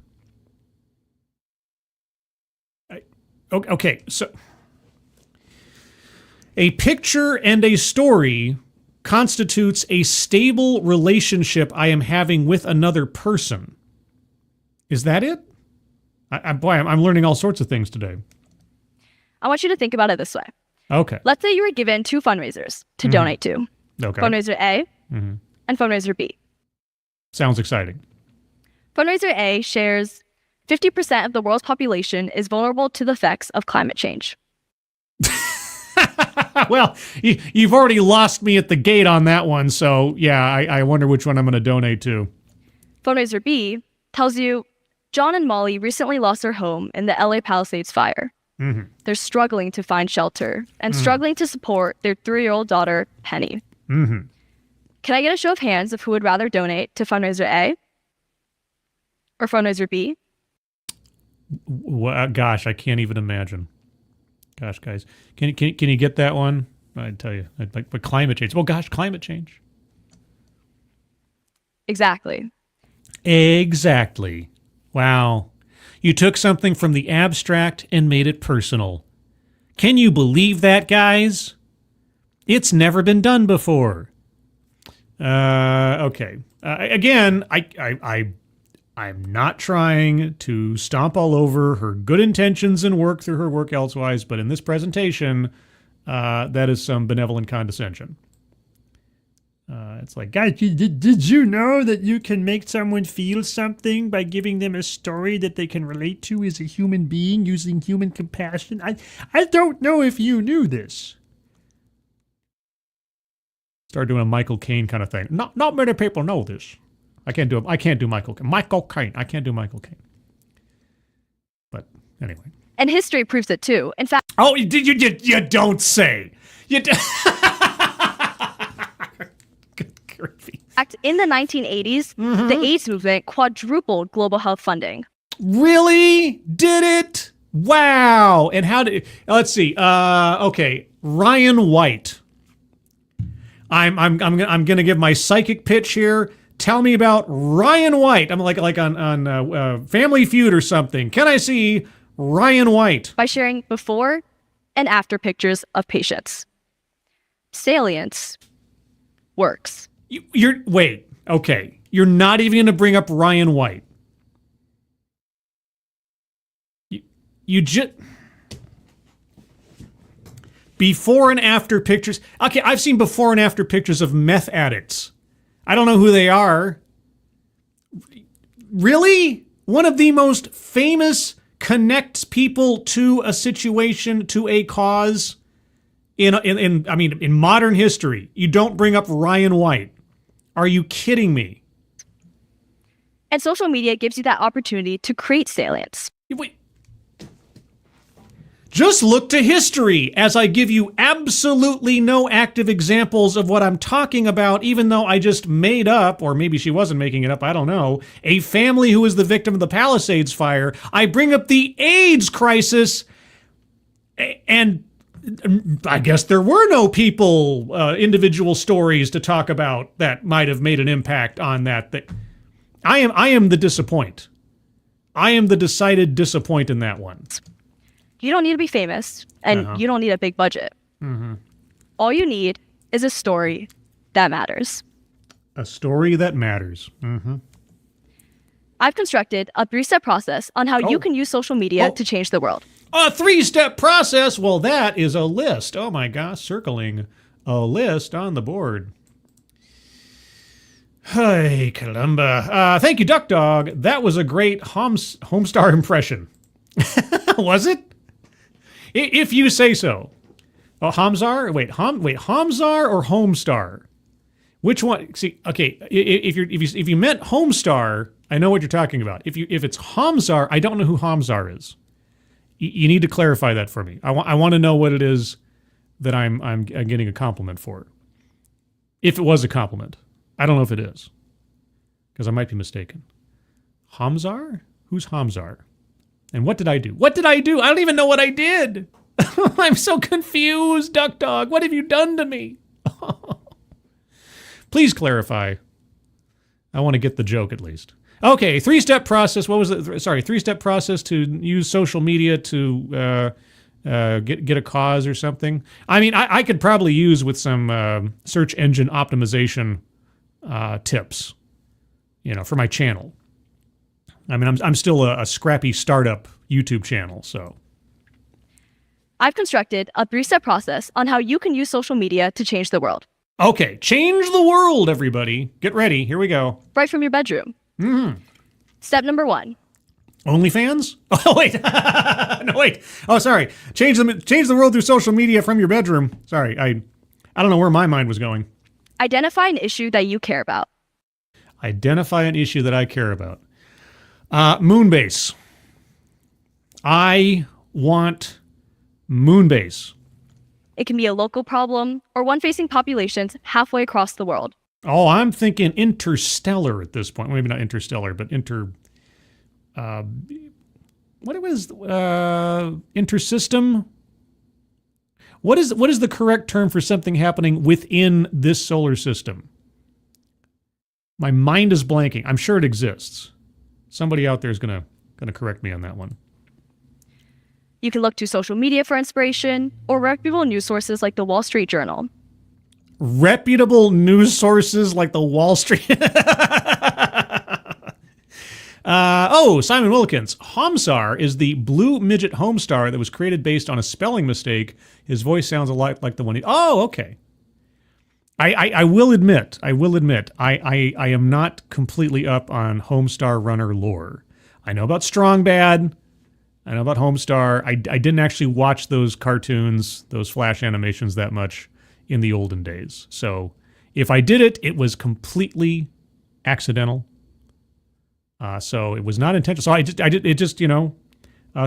Okay, so a picture and a story constitutes a stable relationship I am having with another person. Is that it? I'm learning all sorts of things today. I want you to think about it this way. Okay. Let's say you were given 2 fundraisers to donate to. Okay. Fundraiser A and fundraiser B. Sounds exciting. Fundraiser A shares 50% of the world's population is vulnerable to the effects of climate change. Well, you've already lost me at the gate on that one, so yeah, I wonder which one I'm going to donate to. Fundraiser B tells you John and Molly recently lost their home in the LA Palisades fire. They're struggling to find shelter and struggling to support their 3-year-old daughter, Penny. Can I get a show of hands of who would rather donate to fundraiser A or fundraiser B? Well, gosh, I can't even imagine. Gosh, guys, can you get that one? I'd tell you, but climate change. Well, gosh, climate change. Exactly. Wow. You took something from the abstract and made it personal. Can you believe that, guys? It's never been done before. Okay. Again, I'm not trying to stomp all over her good intentions and work through her work elsewise, but in this presentation, that is some benevolent condescension. It's like, Guys, did you know that you can make someone feel something by giving them a story that they can relate to as a human being using human compassion? I don't know if you knew this. Start doing a Michael Caine kind of thing. Not many people know this. I can't do Michael Caine. I can't do Michael Caine. But anyway. And history proves it too. In fact, you don't say. Good grief. in the 1980s, the AIDS movement quadrupled global health funding. Really? Did it? Wow. And how did? Let's see. Okay, Ryan White. I'm gonna give my psychic pitch here. Tell me about Ryan White. I'm like on Family Feud or something. Can I see Ryan White? By sharing before and after pictures of patients. Salience works. Wait. Okay. You're not even going to bring up Ryan White. You just before and after pictures. Okay, I've seen before and after pictures of meth addicts. I don't know who they are. Really? One of the most famous connects people to a situation, to a cause in modern history. You don't bring up Ryan White. Are you kidding me? And social media gives you that opportunity to create salience. Wait. Just look to history as I give you absolutely no active examples of what I'm talking about, even though I just made up, or maybe she wasn't making it up, I don't know, a family who was the victim of the Palisades fire. I bring up the AIDS crisis, and I guess there were no people, individual stories to talk about that might have made an impact on that. I am the disappoint. I am the decided disappoint in that one. You don't need to be famous, and you don't need a big budget. All you need is a story that matters. A story that matters. I've constructed a 3-step process on how you can use social media to change the world. A 3-step process? Well, that is a list. Oh my gosh, circling a list on the board. Hey, Columba. Thank you, Duck Dog. That was a great Homestar impression. Was it? If you say so. Hamzar? Wait, Hamzar or Homestar? Which one? See, okay, if you meant Homestar, I know what you're talking about. If it's Hamzar, I don't know who Hamzar is. You need to clarify that for me. I want to know what it is that I'm getting a compliment for. If it was a compliment. I don't know if it is. Because I might be mistaken. Hamzar? Who's Hamzar? And what did I do? What did I do? I don't even know what I did. I'm so confused, Duck Dog. What have you done to me? Please clarify. I want to get the joke at least. Okay, 3-step process. What was it? Sorry, 3-step process to use social media to get a cause or something. I mean, I could probably use with some search engine optimization tips, for my channel. I mean, I'm still a scrappy startup YouTube channel, so. I've constructed a 3-step process on how you can use social media to change the world. Okay, change the world, everybody. Get ready. Here we go. Right from your bedroom. Step number 1. OnlyFans? Oh, wait. No, wait. Oh, sorry. Change the world through social media from your bedroom. Sorry, I don't know where my mind was going. Identify an issue that you care about. Identify an issue that I care about. Moonbase. I want moonbase. It can be a local problem or one facing populations halfway across the world. Oh, I'm thinking interstellar at this point. Maybe not interstellar, but what was intersystem? What is the correct term for something happening within this solar system? My mind is blanking. I'm sure it exists. Somebody out there is gonna correct me on that one. You can look to social media for inspiration or reputable news sources like the Wall Street Journal. Reputable news sources like the Wall Street. Simon Wilkins. Homstar is the blue midget homestar that was created based on a spelling mistake. His voice sounds a lot like the one okay. I will admit, I am not completely up on Homestar Runner lore. I know about Strong Bad. I know about Homestar. I didn't actually watch those cartoons, those Flash animations that much in the olden days. So if I did it, it was completely accidental. So it was not intentional. So I did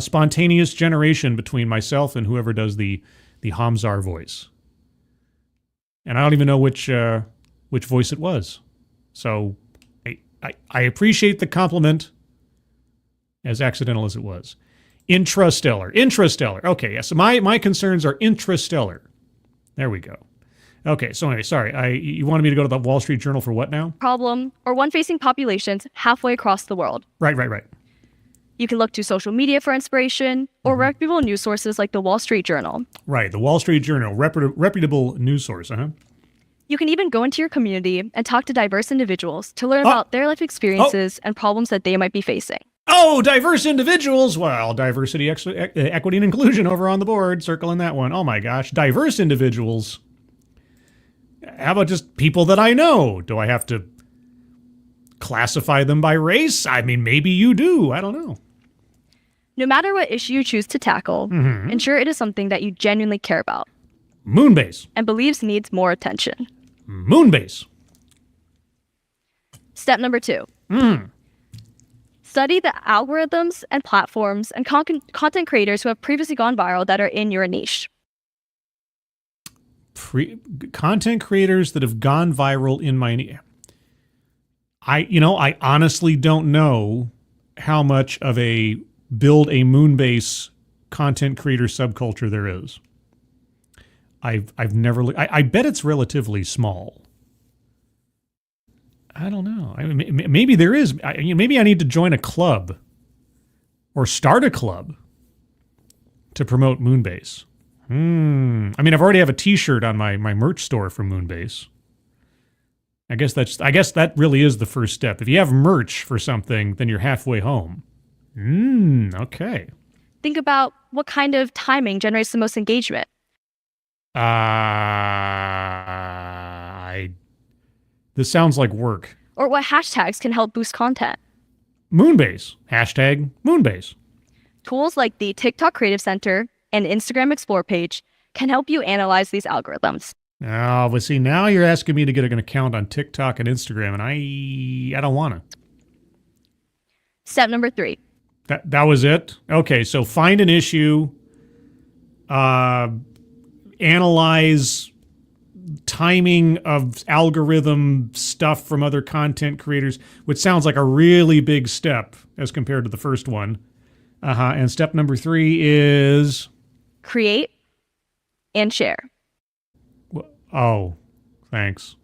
spontaneous generation between myself and whoever does the Hamzar voice. And I don't even know which voice it was. So I appreciate the compliment, as accidental as it was. Intrastellar. Okay, yeah, so my concerns are intrastellar. There we go. Okay, so anyway, sorry. You wanted me to go to the Wall Street Journal for what now? Problem or one facing populations halfway across the world. Right. You can look to social media for inspiration or reputable news sources like the Wall Street Journal. Right, the Wall Street Journal, reputable news source, You can even go into your community and talk to diverse individuals to learn about their life experiences and problems that they might be facing. Oh, diverse individuals. Well, diversity, equity, and inclusion over on the board. Circling that one. Oh my gosh. Diverse individuals. How about just people that I know? Do I have to classify them by race? I mean, maybe you do. I don't know. No matter what issue you choose to tackle, ensure it is something that you genuinely care about. Moonbase. And believes needs more attention. Moonbase. Step number 2. Study the algorithms and platforms and content creators who have previously gone viral that are in your niche. Content creators that have gone viral in my niche. I honestly don't know how much of a build a moonbase content creator subculture there is. I've never I bet it's relatively small. I don't know. Maybe there is. Maybe I need to join a club or start a club to promote Moonbase. I mean, I've already have a T-shirt on my merch store for Moonbase. I guess that really is the first step. If you have merch for something, then you're halfway home. Okay. Think about what kind of timing generates the most engagement. This sounds like work. Or what hashtags can help boost content. Moonbase. Hashtag Moonbase. Tools like the TikTok Creative Center and Instagram Explore page can help you analyze these algorithms. Oh, but see, now you're asking me to get an account on TikTok and Instagram, and I don't want to. Step number 3. That was it? Okay, so find an issue, analyze timing of algorithm stuff from other content creators, which sounds like a really big step as compared to the first one. And step number 3 is... create and share. Oh, thanks.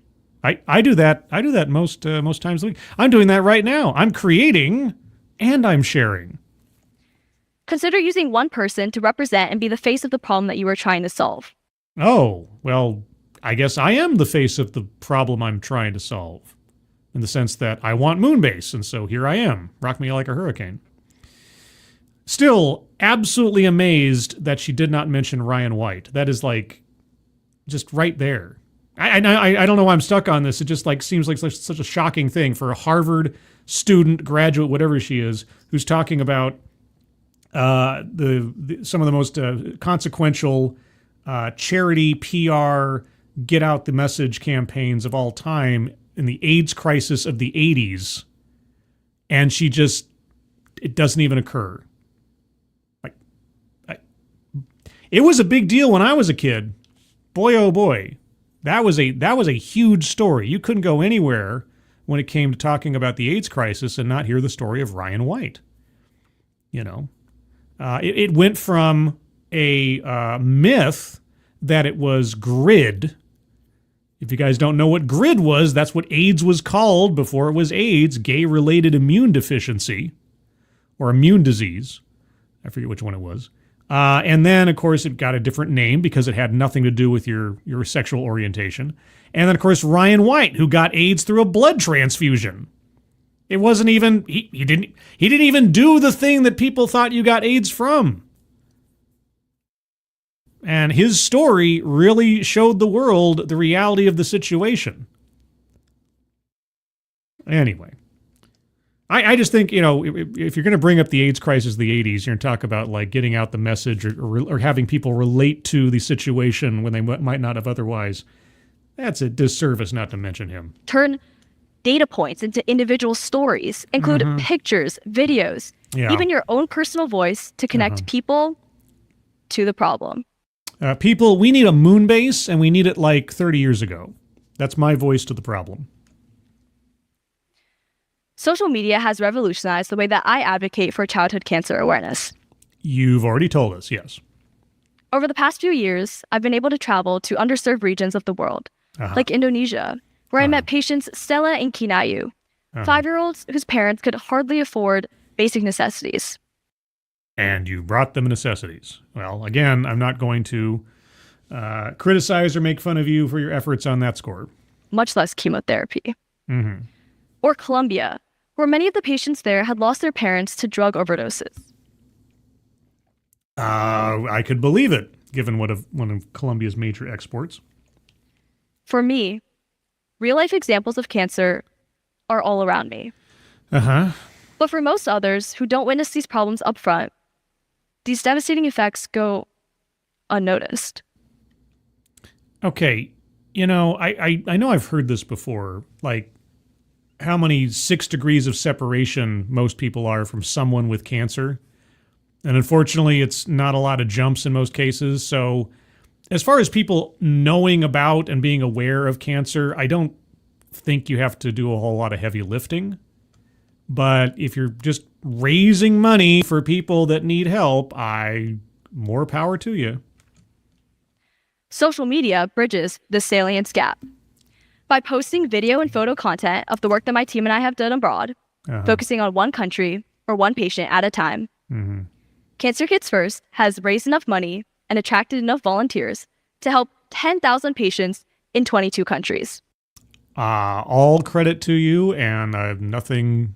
I do that. I do that most times a week. I'm doing that right now. I'm creating and I'm sharing. Consider using one person to represent and be the face of the problem that you are trying to solve. Oh, well, I guess I am the face of the problem I'm trying to solve, in the sense that I want Moonbase, and so here I am. Rock me like a hurricane. Still, absolutely amazed that she did not mention Ryan White. That is like, just right there. I don't know why I'm stuck on this. It just like seems like such a shocking thing for a Harvard student, graduate, whatever she is, who's talking about some of the most consequential charity PR get out the message campaigns of all time in the AIDS crisis of the 80s, and it doesn't even occur. It was a big deal when I was a kid. Boy, oh boy. That was a huge story. You couldn't go anywhere when it came to talking about the AIDS crisis and not hear the story of Ryan White. You know, it went from a myth that it was GRID. If you guys don't know what GRID was, that's what AIDS was called before it was AIDS, gay-related immune deficiency, or immune disease. I forget which one it was. And then, of course, it got a different name because it had nothing to do with your sexual orientation. And then, of course, Ryan White, who got AIDS through a blood transfusion. It wasn't even, he didn't even do the thing that people thought you got AIDS from. And his story really showed the world the reality of the situation. Anyway. I just think, you know, if you're going to bring up the AIDS crisis of the 80s, you're going to talk about, like, getting out the message or having people relate to the situation when they might not have otherwise. That's a disservice not to mention him. Turn data points into individual stories. Include pictures, videos, even your own personal voice to connect people to the problem. People, we need a moon base, and we need it like 30 years ago. That's my voice to the problem. Social media has revolutionized the way that I advocate for childhood cancer awareness. You've already told us, yes. Over the past few years, I've been able to travel to underserved regions of the world, like Indonesia, where I met patients Stella and Kinayu, 5-year-olds whose parents could hardly afford basic necessities. And you brought them necessities. Well, again, I'm not going to criticize or make fun of you for your efforts on that score. Much less chemotherapy. Or Colombia, where many of the patients there had lost their parents to drug overdoses. I could believe it, given one of Colombia's major exports. For me, real-life examples of cancer are all around me. But for most others who don't witness these problems up front, these devastating effects go unnoticed. Okay, you know, I know I've heard this before, like how many 6 degrees of separation most people are from someone with cancer. And unfortunately, it's not a lot of jumps in most cases. So as far as people knowing about and being aware of cancer, I don't think you have to do a whole lot of heavy lifting. But if you're just raising money for people that need help, more power to you. Social media bridges the salience gap. By posting video and photo content of the work that my team and I have done abroad, focusing on one country or one patient at a time, Cancer Kids First has raised enough money and attracted enough volunteers to help 10,000 patients in 22 countries. All credit to you, and I have nothing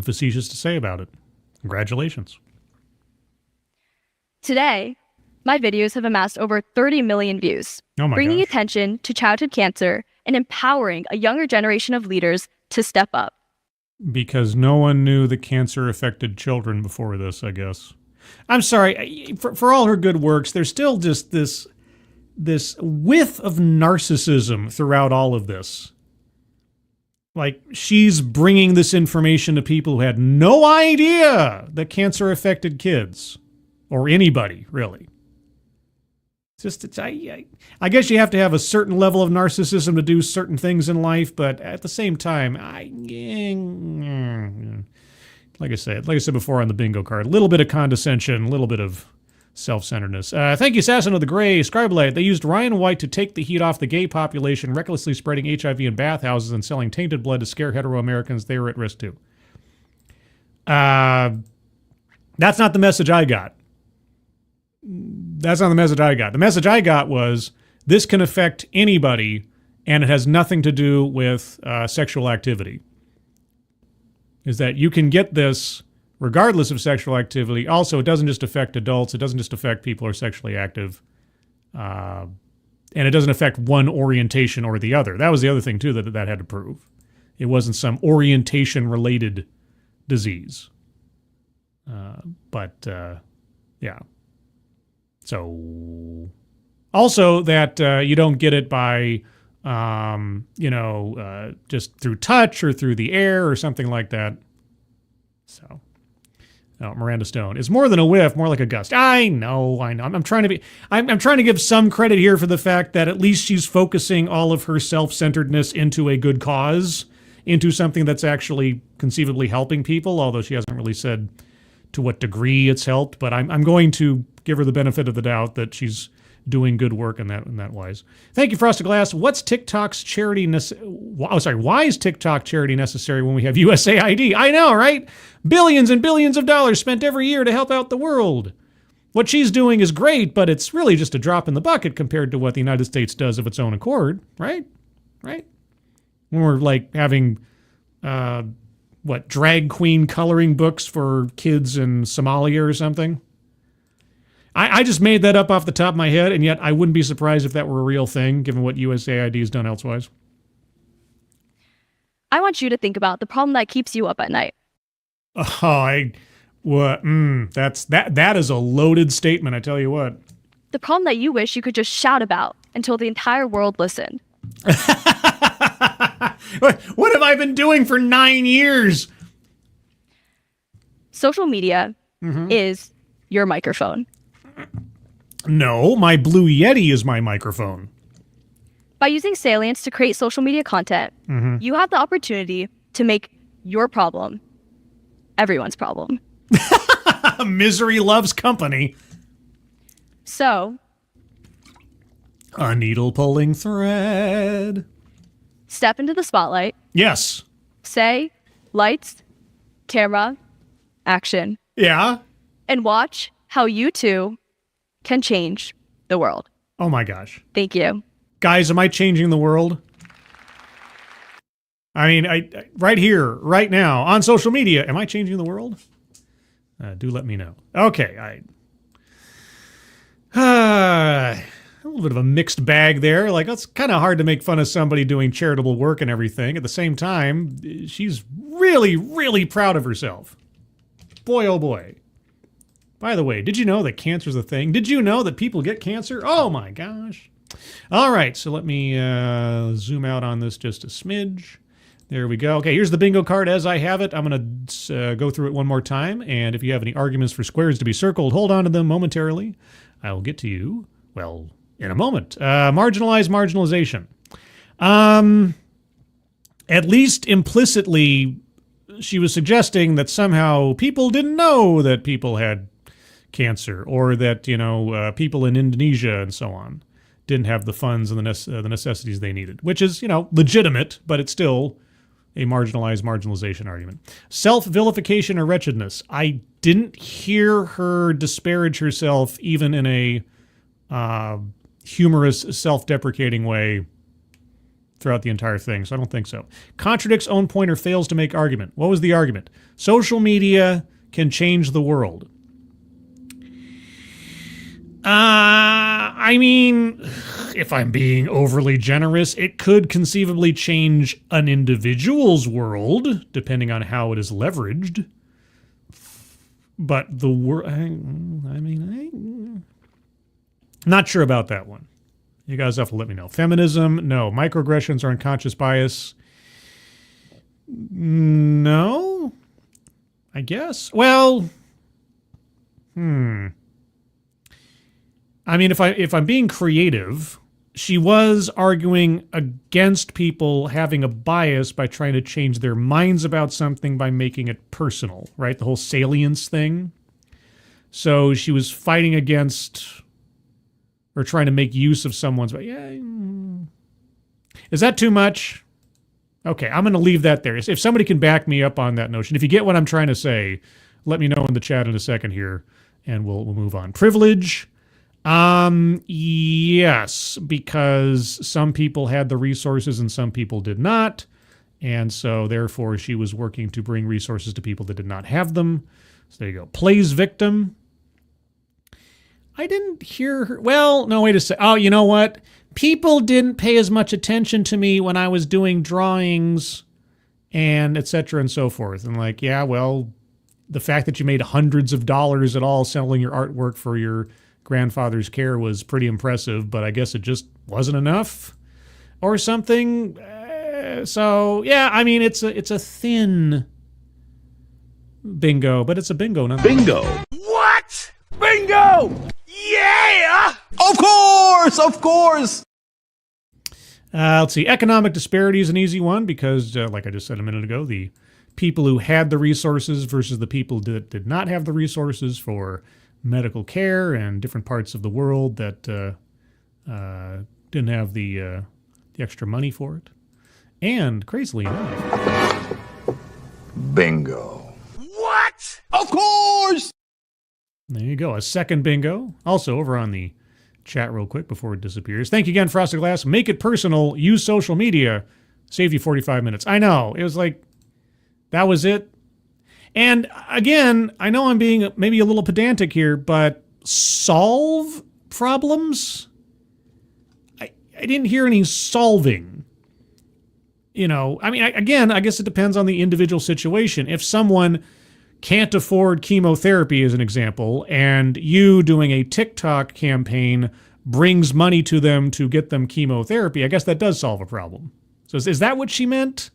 facetious to say about it. Congratulations. Today, my videos have amassed over 30 million views, bringing attention to childhood cancer and empowering a younger generation of leaders to step up. Because no one knew that cancer affected children before this, I guess. I'm sorry, for all her good works, there's still just this whiff of narcissism throughout all of this. Like, she's bringing this information to people who had no idea that cancer affected kids. Or anybody, really. I guess you have to have a certain level of narcissism to do certain things in life, but at the same time, like I said before on the bingo card, a little bit of condescension, a little bit of self-centeredness. Thank you, Assassin of the Gray. Scribelite, they used Ryan White to take the heat off the gay population, recklessly spreading HIV in bathhouses and selling tainted blood to scare hetero Americans. They were at risk too. That's not the message I got. That's not the message I got. The message I got was this can affect anybody, and it has nothing to do with sexual activity. Is that you can get this regardless of sexual activity. Also, it doesn't just affect adults. It doesn't just affect people who are sexually active. And it doesn't affect one orientation or the other. That was the other thing, too, that had to prove. It wasn't some orientation-related disease. Yeah. So, also that you don't get it by, just through touch or through the air or something like that. So, Miranda Stone. It's more than a whiff, more like a gust. I know. I'm trying to give some credit here for the fact that at least she's focusing all of her self-centeredness into a good cause, into something that's actually conceivably helping people, although she hasn't really said to what degree it's helped. But I'm going to give her the benefit of the doubt that she's doing good work in that wise. Thank you, Frosted Glass. Why is TikTok charity necessary when we have USAID? I know, right? Billions and billions of dollars spent every year to help out the world. What she's doing is great, but it's really just a drop in the bucket compared to what the United States does of its own accord, right? Right? When we're like having, drag queen coloring books for kids in Somalia or something. I just made that up off the top of my head, and yet I wouldn't be surprised if that were a real thing, given what USAID has done elsewise. I want you to think about the problem that keeps you up at night. That is a loaded statement, I tell you what. The problem that you wish you could just shout about until the entire world listened. What have I been doing for 9 years? Social media is your microphone. No, my Blue Yeti is my microphone. By using Salience to create social media content, you have the opportunity to make your problem everyone's problem. Misery loves company. So, a needle pulling thread. Step into the spotlight. Yes. Say, lights, camera, action. Yeah. And watch how you two can change the world. Oh my gosh. Thank you. Guys, am I changing the world? I mean, I right here, right now, on social media, am I changing the world? Do let me know. Okay, a little bit of a mixed bag there. Like, it's kind of hard to make fun of somebody doing charitable work and everything. At the same time, she's really, really proud of herself. Boy, oh boy. By the way, did you know that cancer's a thing? Did you know that people get cancer? Oh my gosh. All right, so let me zoom out on this just a smidge. There we go. Okay, here's the bingo card as I have it. I'm going to go through it one more time, and if you have any arguments for squares to be circled, hold on to them momentarily. I will get to you, well, in a moment. Marginalization. At least implicitly, she was suggesting that somehow people didn't know that people had cancer, or that, people in Indonesia and so on didn't have the funds and the necessities they needed, which is, legitimate, but it's still a marginalization argument. Self-vilification or wretchedness. I didn't hear her disparage herself even in a humorous, self-deprecating way throughout the entire thing, so I don't think so. Contradicts own point or fails to make argument. What was the argument? Social media can change the world. I mean, if I'm being overly generous, it could conceivably change an individual's world, depending on how it is leveraged. But the world, not sure about that one. You guys have to let me know. Feminism, no. Microaggressions or unconscious bias, no. I guess. Well, I mean, if I'm being creative, she was arguing against people having a bias by trying to change their minds about something by making it personal, right? The whole salience thing. So she was fighting against or trying to make use of someone's. Is that too much? Okay, I'm going to leave that there. If somebody can back me up on that notion, if you get what I'm trying to say, let me know in the chat in a second here, and we'll move on. Privilege. Yes, because some people had the resources and some people did not. And so therefore she was working to bring resources to people that did not have them. So there you go. Plays victim. I didn't hear her. Well, no, wait a second. Oh, you know what? People didn't pay as much attention to me when I was doing drawings and et cetera and so forth. And like, yeah, well, the fact that you made hundreds of dollars at all selling your artwork for your grandfather's care was pretty impressive, but I guess it just wasn't enough or something. So, yeah, I mean, it's a thin bingo, but it's a bingo nonetheless. Bingo. What? Bingo! Yeah! Of course! Of course! Let's see. Economic disparity is an easy one because, like I just said a minute ago, the people who had the resources versus the people that did not have the resources for medical care and different parts of the world that didn't have the extra money for it. And, crazily enough... Bingo. What? Of course! There you go. A second bingo. Also, over on the chat real quick before it disappears. Thank you again, Frosted Glass. Make it personal. Use social media. Saved you 45 minutes. I know. It was like, that was it. And again, I know I'm being maybe a little pedantic here, but solve problems? I didn't hear any solving. You know, I mean, again, I guess it depends on the individual situation. If someone can't afford chemotherapy, as an example, and you doing a TikTok campaign brings money to them to get them chemotherapy, I guess that does solve a problem. So is that what she meant?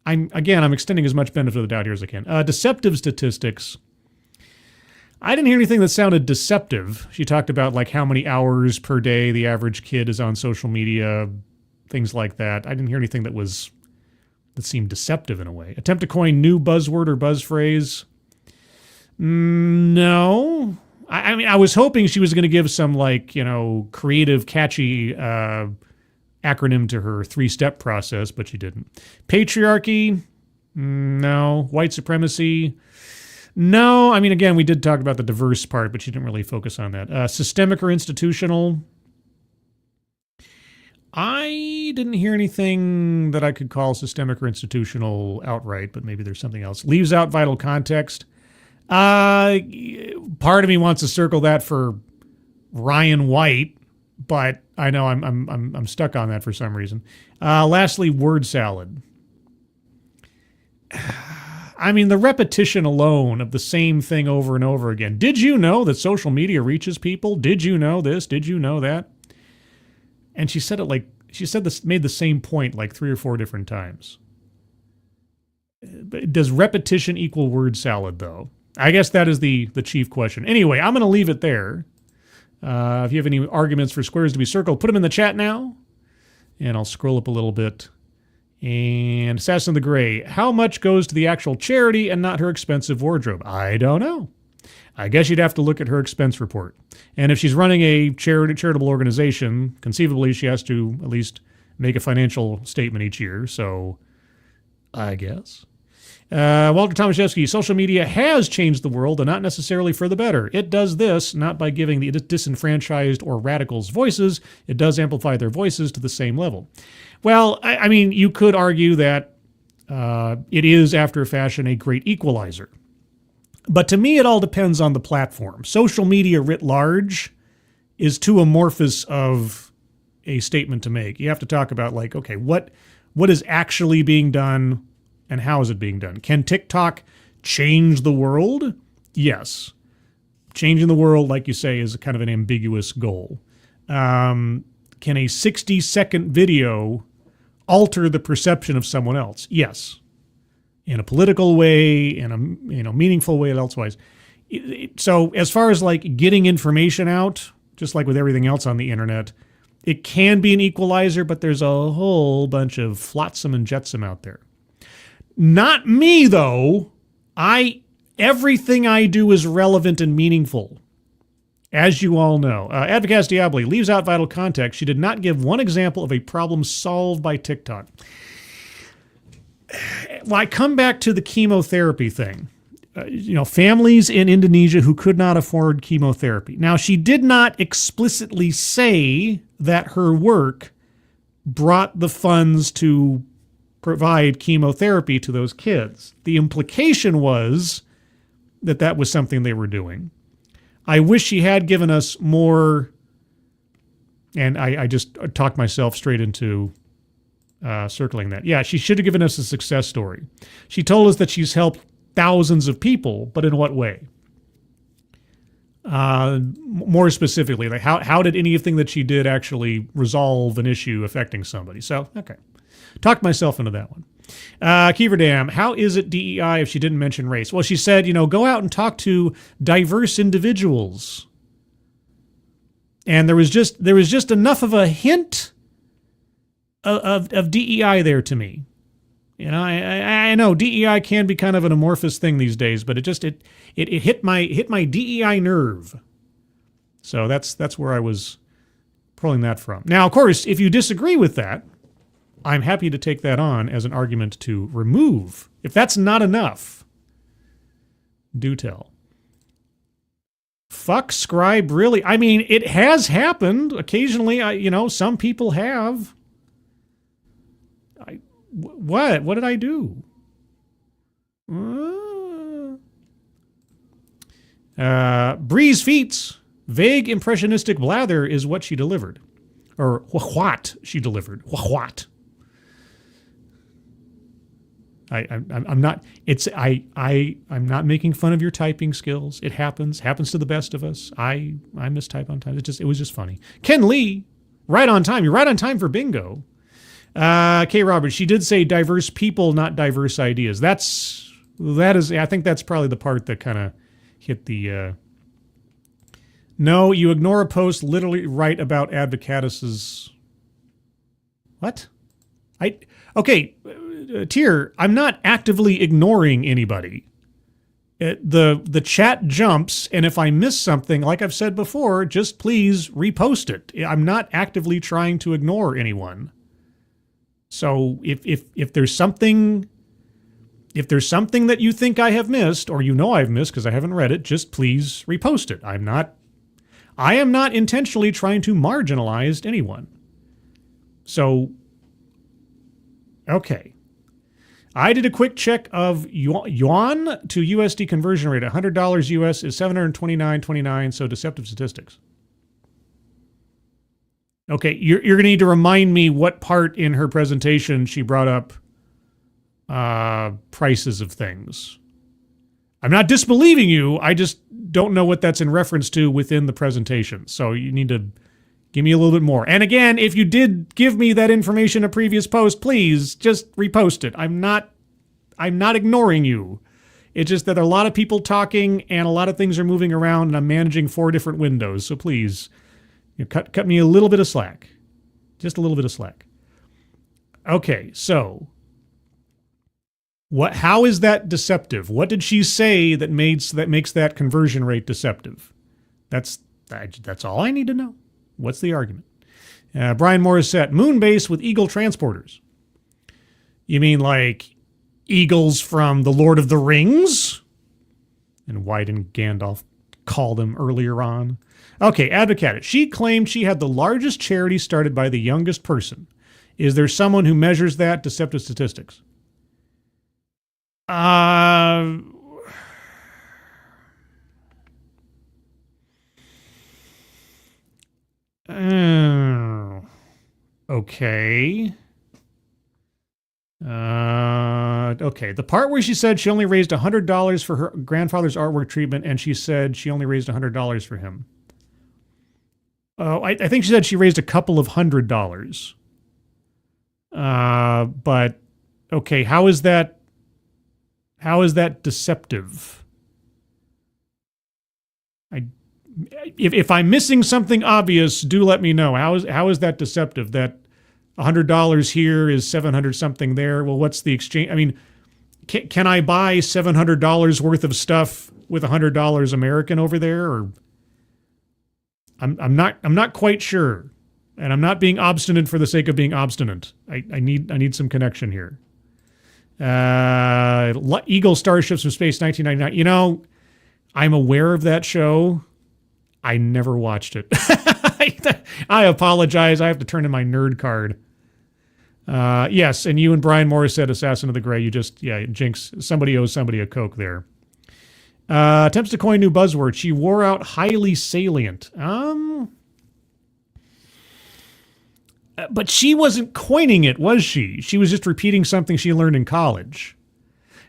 I'm extending as much benefit of the doubt here as I can. Deceptive statistics. I didn't hear anything that sounded deceptive. She talked about like how many hours per day the average kid is on social media, things like that. I didn't hear anything that seemed deceptive in a way. Attempt to coin new buzzword or buzz phrase. No. I mean, I was hoping she was going to give some like, creative, catchy acronym to her 3-step process, but she didn't. Patriarchy. No. White supremacy. No. I mean, again, we did talk about the diverse part, but she didn't really focus on that. Systemic or institutional. I didn't hear anything that I could call systemic or institutional outright, but maybe there's something else. Leaves out vital context. Part of me wants to circle that for Ryan White, but I know I'm stuck on that for some reason. Lastly, word salad. I mean, the repetition alone of the same thing over and over again. Did you know that social media reaches people? Did you know this? Did you know that? And she said made the same point like 3 or 4 different times. But does repetition equal word salad, though? I guess that is the chief question. Anyway, I'm going to leave it there. If you have any arguments for squares to be circled, put them in the chat now. And I'll scroll up a little bit. And Assassin of the Gray, how much goes to the actual charity and not her expensive wardrobe? I don't know. I guess you'd have to look at her expense report. And if she's running a charitable organization, conceivably she has to at least make a financial statement each year. So, I guess. Walter Tomaszewski, social media has changed the world and not necessarily for the better. It does this not by giving the disenfranchised or radicals voices. It does amplify their voices to the same level. Well, I mean, you could argue that it is, after a fashion, a great equalizer. But to me, it all depends on the platform. Social media writ large is too amorphous of a statement to make. You have to talk about, like, okay, what is actually being done and how is it being done? Can TikTok change the world? Yes. Changing the world, like you say, is kind of an ambiguous goal. Can a 60-second video alter the perception of someone else? Yes. In a political way, in a meaningful way, elsewise. So as far as like getting information out, just like with everything else on the internet, it can be an equalizer, but there's a whole bunch of flotsam and jetsam out there. Not me, though. Everything I do is relevant and meaningful, as you all know. Advocast Diabli leaves out vital context. She did not give one example of a problem solved by TikTok. Well, I come back to the chemotherapy thing. families in Indonesia who could not afford chemotherapy. Now, she did not explicitly say that her work brought the funds to provide chemotherapy to those kids. The implication was that that was something they were doing. I wish she had given us more, and I just talked myself straight into circling that. Yeah, she should have given us a success story. She told us that she's helped thousands of people, but in what way? More specifically, like how did anything that she did actually resolve an issue affecting somebody? So, okay. Talked myself into that one. Keeverdam, how is it DEI if she didn't mention race? Well, she said, go out and talk to diverse individuals. And there was just enough of a hint of DEI there to me. I know DEI can be kind of an amorphous thing these days, but it hit my DEI nerve. So that's where I was pulling that from. Now, of course, if you disagree with that, I'm happy to take that on as an argument to remove. If that's not enough, do tell. Fuck Scribe, really? I mean, it has happened occasionally. Some people have. What did I do? Breeze Feats, vague impressionistic blather is what she delivered. Or what she delivered. What? I'm not making fun of your typing skills. It happens to the best of us. I mistype on time. It was just funny. Ken Lee, right on time. You're right on time for bingo. K. Roberts, she did say diverse people, not diverse ideas. That is. I think that's probably the part that kind of hit the. No, you ignore a post literally right about Advocatus's. What? Okay. Tier, I'm not actively ignoring anybody. The chat jumps, and if I miss something, like I've said before, just please repost it. I'm not actively trying to ignore anyone. So if there's something that you think I have missed, or I've missed because I haven't read it, just please repost it. I am not intentionally trying to marginalize anyone. So, okay. I did a quick check of yuan to USD conversion rate. $100 US is $729.29, so deceptive statistics. Okay, you're going to need to remind me what part in her presentation she brought up prices of things. I'm not disbelieving you. I just don't know what that's in reference to within the presentation. So you need to give me a little bit more. And again, if you did give me that information in a previous post, please just repost it. I'm not ignoring you. It's just that there are a lot of people talking and a lot of things are moving around and I'm managing 4 different windows. So please, cut me a little bit of slack. Just a little bit of slack. Okay, so how is that deceptive? What did she say that makes that conversion rate deceptive? That's all I need to know. What's the argument? Brian Morissette, Moonbase with Eagle transporters. You mean like eagles from the Lord of the Rings? And why didn't Gandalf call them earlier on? Okay, Advocate. She claimed she had the largest charity started by the youngest person. Is there someone who measures that? Deceptive statistics. Okay. Okay. The part where she said she only raised $100 for her grandfather's artwork treatment, and she said she only raised $100 for him. Oh, I think she said she raised a couple of $100. But okay, how is that deceptive? If I'm missing something obvious, do let me know. How is that deceptive? That $100 here is $700 something there. Well, what's the exchange? I mean, can I buy $700 worth of stuff with $100 American over there? Or I'm not quite sure, and I'm not being obstinate for the sake of being obstinate. I need some connection here. Eagle Starships from Space 1999. You know, I'm aware of that show. I never watched it. I apologize. I have to turn in my nerd card. Yes, and you and Brian Morris said Assassin of the Gray. You just, Jinx, somebody owes somebody a Coke there. Attempts to coin new buzzword. She wore out highly salient. But she wasn't coining it, was she? She was just repeating something she learned in college.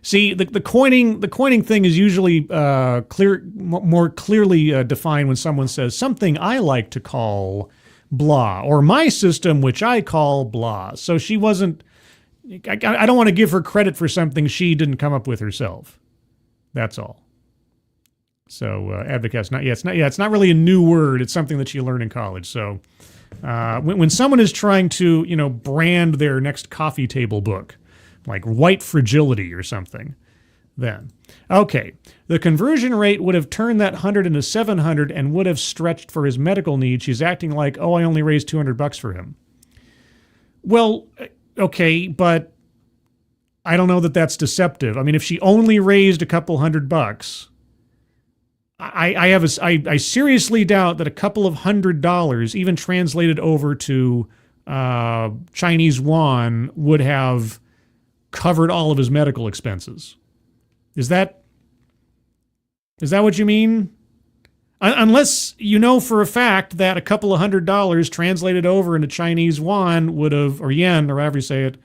See, the coining thing is usually more clearly defined when someone says something I like to call blah, or my system which I call blah. So she wasn't. I don't want to give her credit for something she didn't come up with herself. That's all. So advocate's it's not really a new word. It's something that she learned in college. So when someone is trying to brand their next coffee table book, like White Fragility or something, then okay, the conversion rate would have turned that 100 into 700 and would have stretched for his medical needs. She's acting like, oh, I only raised $200 for him. Well, okay, but I don't know that that's deceptive. I mean, if she only raised a couple $100, I seriously doubt that a couple of $100, even translated over to Chinese yuan, would have covered all of his medical expenses. Is that what you mean? Unless you know for a fact that a couple of $100 translated over into Chinese yuan would have, or yen, or however you say it,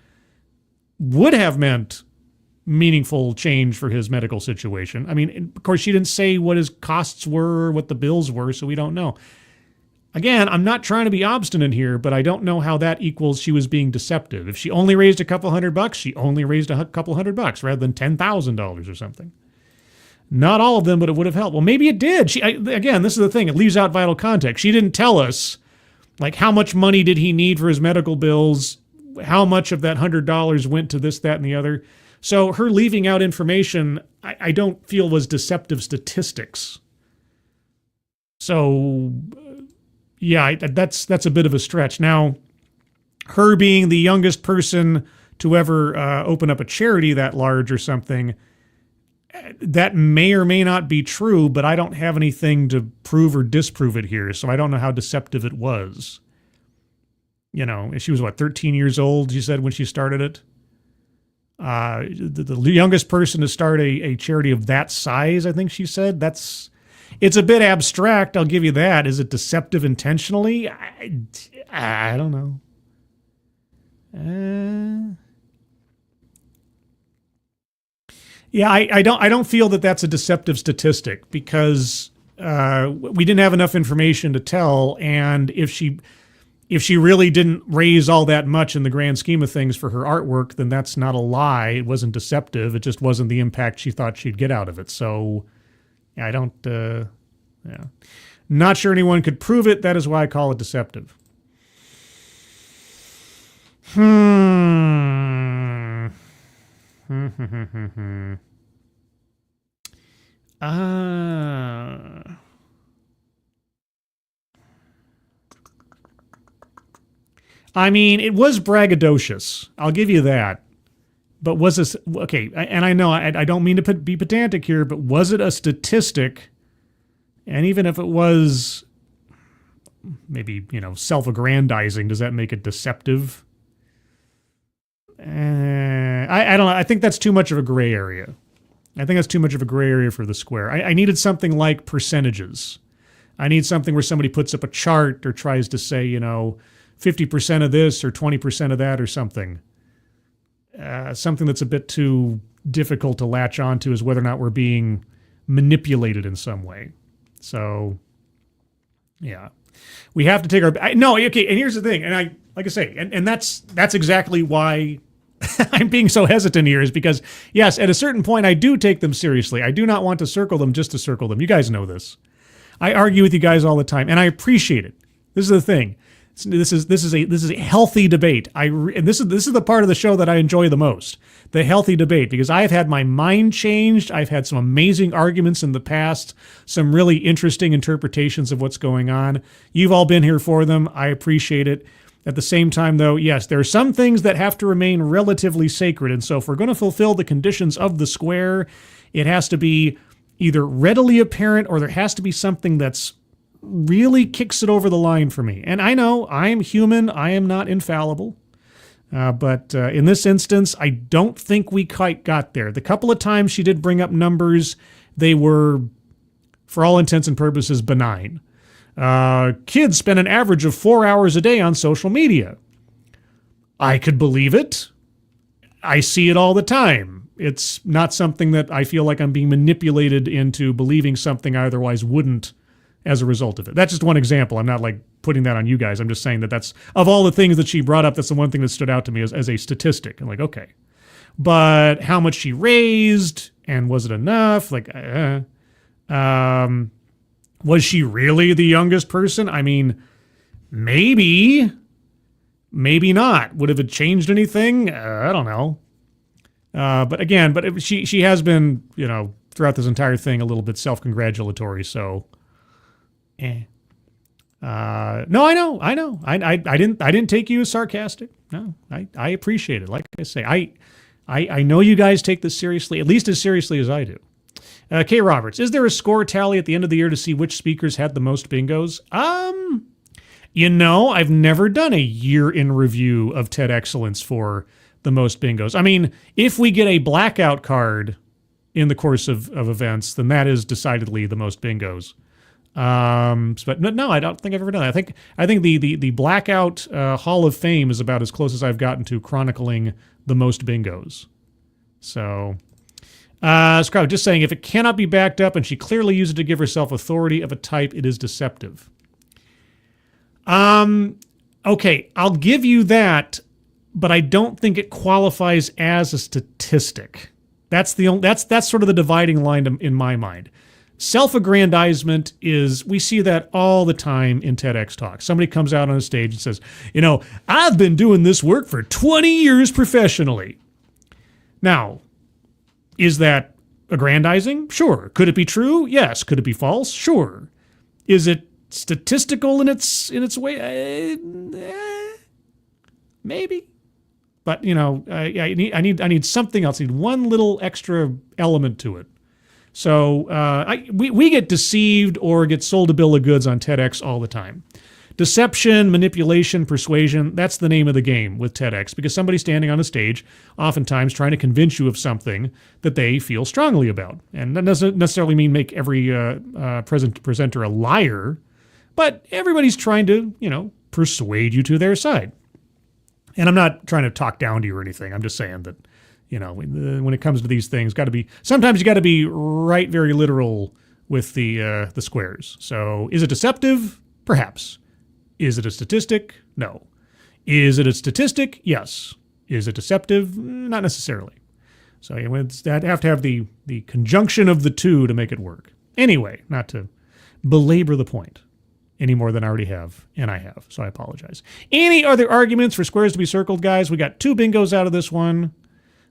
would have meant meaningful change for his medical situation. I mean, of course, she didn't say what his costs were, or what the bills were, so we don't know. Again, I'm not trying to be obstinate here, but I don't know how that equals she was being deceptive. If she only raised a couple $100, she only raised a couple $100 rather than $10,000 or something. Not all of them, but it would have helped. Well, maybe it did. Again, this is the thing. It leaves out vital context. She didn't tell us, like, how much money did he need for his medical bills, how much of that $100 went to this, that, and the other. So her leaving out information, I don't feel was deceptive statistics. So, yeah, that's a bit of a stretch. Now, her being the youngest person to ever open up a charity that large or something, that may or may not be true, but I don't have anything to prove or disprove it here, so I don't know how deceptive it was. She was, 13 years old, you said, when she started it? The youngest person to start a charity of that size, I think she said. It's a bit abstract, I'll give you that. Is it deceptive intentionally? I don't know. Yeah, I don't feel that that's a deceptive statistic, because we didn't have enough information to tell, and if she really didn't raise all that much in the grand scheme of things for her artwork, then that's not a lie. It wasn't deceptive. It just wasn't the impact she thought she'd get out of it. So I don't, not sure anyone could prove it. That is why I call it deceptive. I mean, it was braggadocious. I'll give you that. But was this, okay, and I know I don't mean to be pedantic here, but was it a statistic? And even if it was maybe, self-aggrandizing, does that make it deceptive? I don't know. I think that's too much of a gray area. I think that's too much of a gray area for the square. I needed something like percentages. I need something where somebody puts up a chart or tries to say, 50% of this or 20% of that or something. Something that's a bit too difficult to latch onto is whether or not we're being manipulated in some way. So, yeah. We have to take our... No, okay, and here's the thing, and like I say, and that's exactly why I'm being so hesitant here, is because, yes, at a certain point, I do take them seriously. I do not want to circle them just to circle them. You guys know this. I argue with you guys all the time, and I appreciate it. This is the thing. This is a healthy debate. And this is the part of the show that I enjoy the most, the healthy debate, because I've had my mind changed. I've had some amazing arguments in the past, some really interesting interpretations of what's going on. You've all been here for them. I appreciate it. At the same time, though, yes, there are some things that have to remain relatively sacred. And so if we're going to fulfill the conditions of the square, it has to be either readily apparent or there has to be something that's really kicks it over the line for me. And I know I am human. I am not infallible. But in this instance, I don't think we quite got there. The couple of times she did bring up numbers, they were, for all intents and purposes, benign. Kids spend an average of 4 hours a day on social media. I could believe it. I see it all the time. It's not something that I feel like I'm being manipulated into believing something I otherwise wouldn't as a result of it. That's just one example. I'm not like putting that on you guys. I'm just saying that that's, of all the things that she brought up, that's the one thing that stood out to me as a statistic. I'm like, okay. But how much she raised, and was it enough? Like, was she really the youngest person? I mean, maybe not. Would have it changed anything? I don't know. But again, she has been, throughout this entire thing, a little bit self-congratulatory. So, No, I know. I didn't take you as sarcastic. No, I appreciate it. Like I say, I know you guys take this seriously, at least as seriously as I do. K. Roberts, is there a score tally at the end of the year to see which speakers had the most bingos? I've never done a year in review of TEDXcellence for the most bingos. I mean, if we get a blackout card in the course of events, then that is decidedly the most bingos. But no, I don't think I've ever done that. I think the blackout Hall of Fame is about as close as I've gotten to chronicling the most bingos. So, Scrub, just saying, if it cannot be backed up and she clearly used it to give herself authority of a type, it is deceptive. Okay, I'll give you that, but I don't think it qualifies as a statistic. That's sort of the dividing line in my mind. Self-aggrandizement is, we see that all the time in TEDx talks. Somebody comes out on a stage and says, I've been doing this work for 20 years professionally. Now, is that aggrandizing? Sure. Could it be true? Yes. Could it be false? Sure. Is it statistical in its way? Maybe. But I need something else. I need one little extra element to it. So we get deceived or get sold a bill of goods on TEDx all the time. Deception, manipulation, persuasion, that's the name of the game with TEDx, because somebody's standing on a stage, oftentimes trying to convince you of something that they feel strongly about. And that doesn't necessarily mean make every presenter a liar, but everybody's trying to, persuade you to their side. And I'm not trying to talk down to you or anything. I'm just saying that, when it comes to these things, sometimes you got to be right, very literal with the squares. So is it deceptive? Perhaps. Is it a statistic? No. Is it a statistic? Yes. Is it deceptive? Not necessarily. So you have to have the conjunction of the two to make it work. Anyway, not to belabor the point any more than I already have, and I have, so I apologize. Any other arguments for squares to be circled, guys? We got 2 bingos out of this one.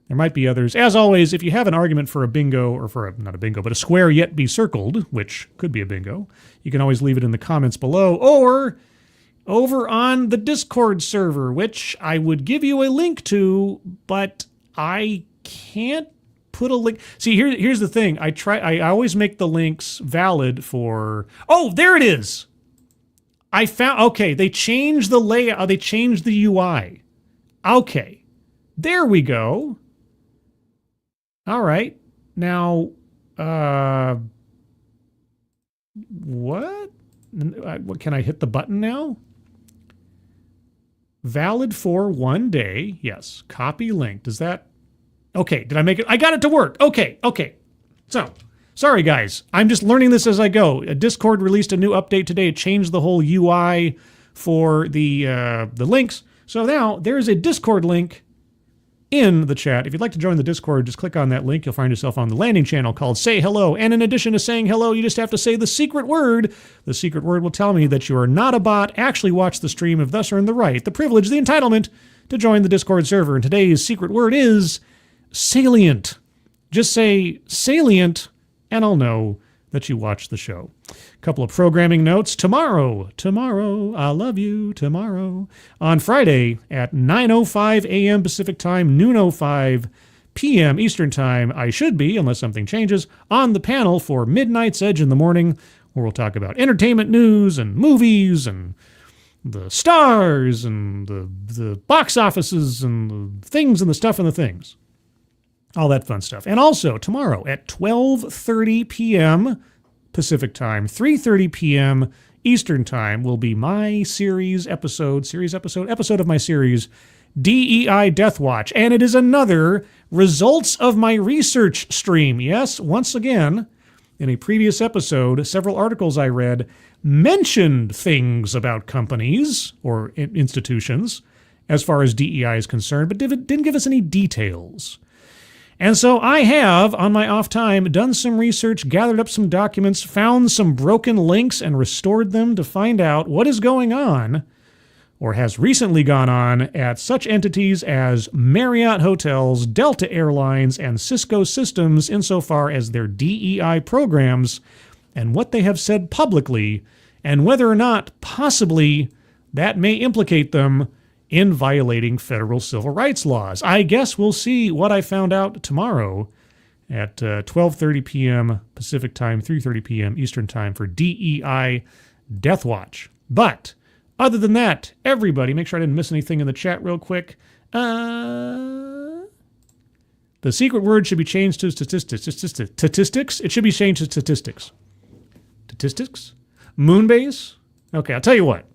There might be others. As always, if you have an argument for a bingo, or not a bingo, but a square yet be circled, which could be a bingo, you can always leave it in the comments below, or over on the Discord server, which I would give you a link to, but I can't put a link. See, here's the thing. I always make the links valid for... Oh, there it is! I found... Okay, they changed the layout. They changed the UI. Okay. There we go. All right. Now, what? Can I hit the button now? Valid for 1 day. Yes. Copy link. Does that... Okay. Did I make it? I got it to work. Okay. So, sorry guys. I'm just learning this as I go. Discord released a new update today. It changed the whole UI for the links. So now there's a Discord link in the chat. If you'd like to join the Discord, just click on that link. You'll find yourself on the landing channel called Say Hello. And in addition to saying hello, you just have to say the secret word. The secret word will tell me that you are not a bot, actually watch the stream, have thus earned the right, the privilege, the entitlement to join the Discord server. And today's secret word is salient. Just say salient, and I'll know that you watch the show. A couple of programming notes. Tomorrow, I love you, tomorrow. On Friday at 9:05 a.m. Pacific Time, noon 05 p.m. Eastern Time, I should be, unless something changes, on the panel for Midnight's Edge in the Morning, where we'll talk about entertainment news and movies and the stars and the box offices and the things and the stuff and the things. All that fun stuff. And also tomorrow at 12:30 p.m. Pacific Time, 3:30 p.m. Eastern Time will be my episode of my series, DEI Death Watch. And it is another results of my research stream. Yes, once again, in a previous episode, several articles I read mentioned things about companies or institutions as far as DEI is concerned, but didn't give us any details. And so I have, on my off time, done some research, gathered up some documents, found some broken links, and restored them to find out what is going on, or has recently gone on, at such entities as Marriott Hotels, Delta Airlines, and Cisco Systems insofar as their DEI programs, and what they have said publicly, and whether or not, possibly, that may implicate them in violating federal civil rights laws. I guess we'll see what I found out tomorrow at 12:30 p.m. Pacific Time, 3:30 p.m. Eastern Time for DEI Death Watch. But other than that, everybody, make sure I didn't miss anything in the chat real quick. The secret word should be changed to statistics. Statistics? It should be changed to statistics. Statistics? Moonbase? Okay, I'll tell you what.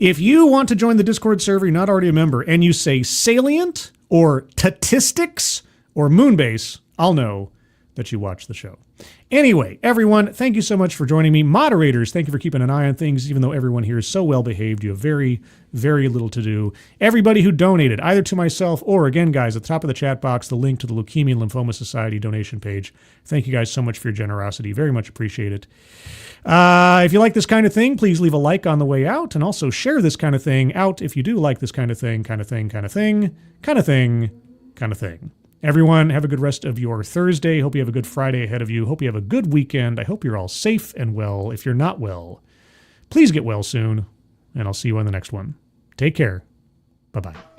If you want to join the Discord server, you're not already a member, and you say salient or statistics or Moonbase, I'll know that you watch the show. Anyway, everyone, thank you so much for joining me. Moderators, thank you for keeping an eye on things, even though everyone here is so well behaved. You have very, very little to do. Everybody who donated, either to myself or, again, guys, at the top of the chat box, the link to the Leukemia and Lymphoma Society donation page. Thank you guys so much for your generosity. Very much appreciate it. If you like this kind of thing, please leave a like on the way out, and also share this kind of thing out if you do like this kind of thing, kind of thing, kind of thing, kind of thing, kind of thing. Everyone, have a good rest of your Thursday. Hope you have a good Friday ahead of you. Hope you have a good weekend. I hope you're all safe and well. If you're not well, please get well soon, and I'll see you on the next one. Take care. Bye-bye.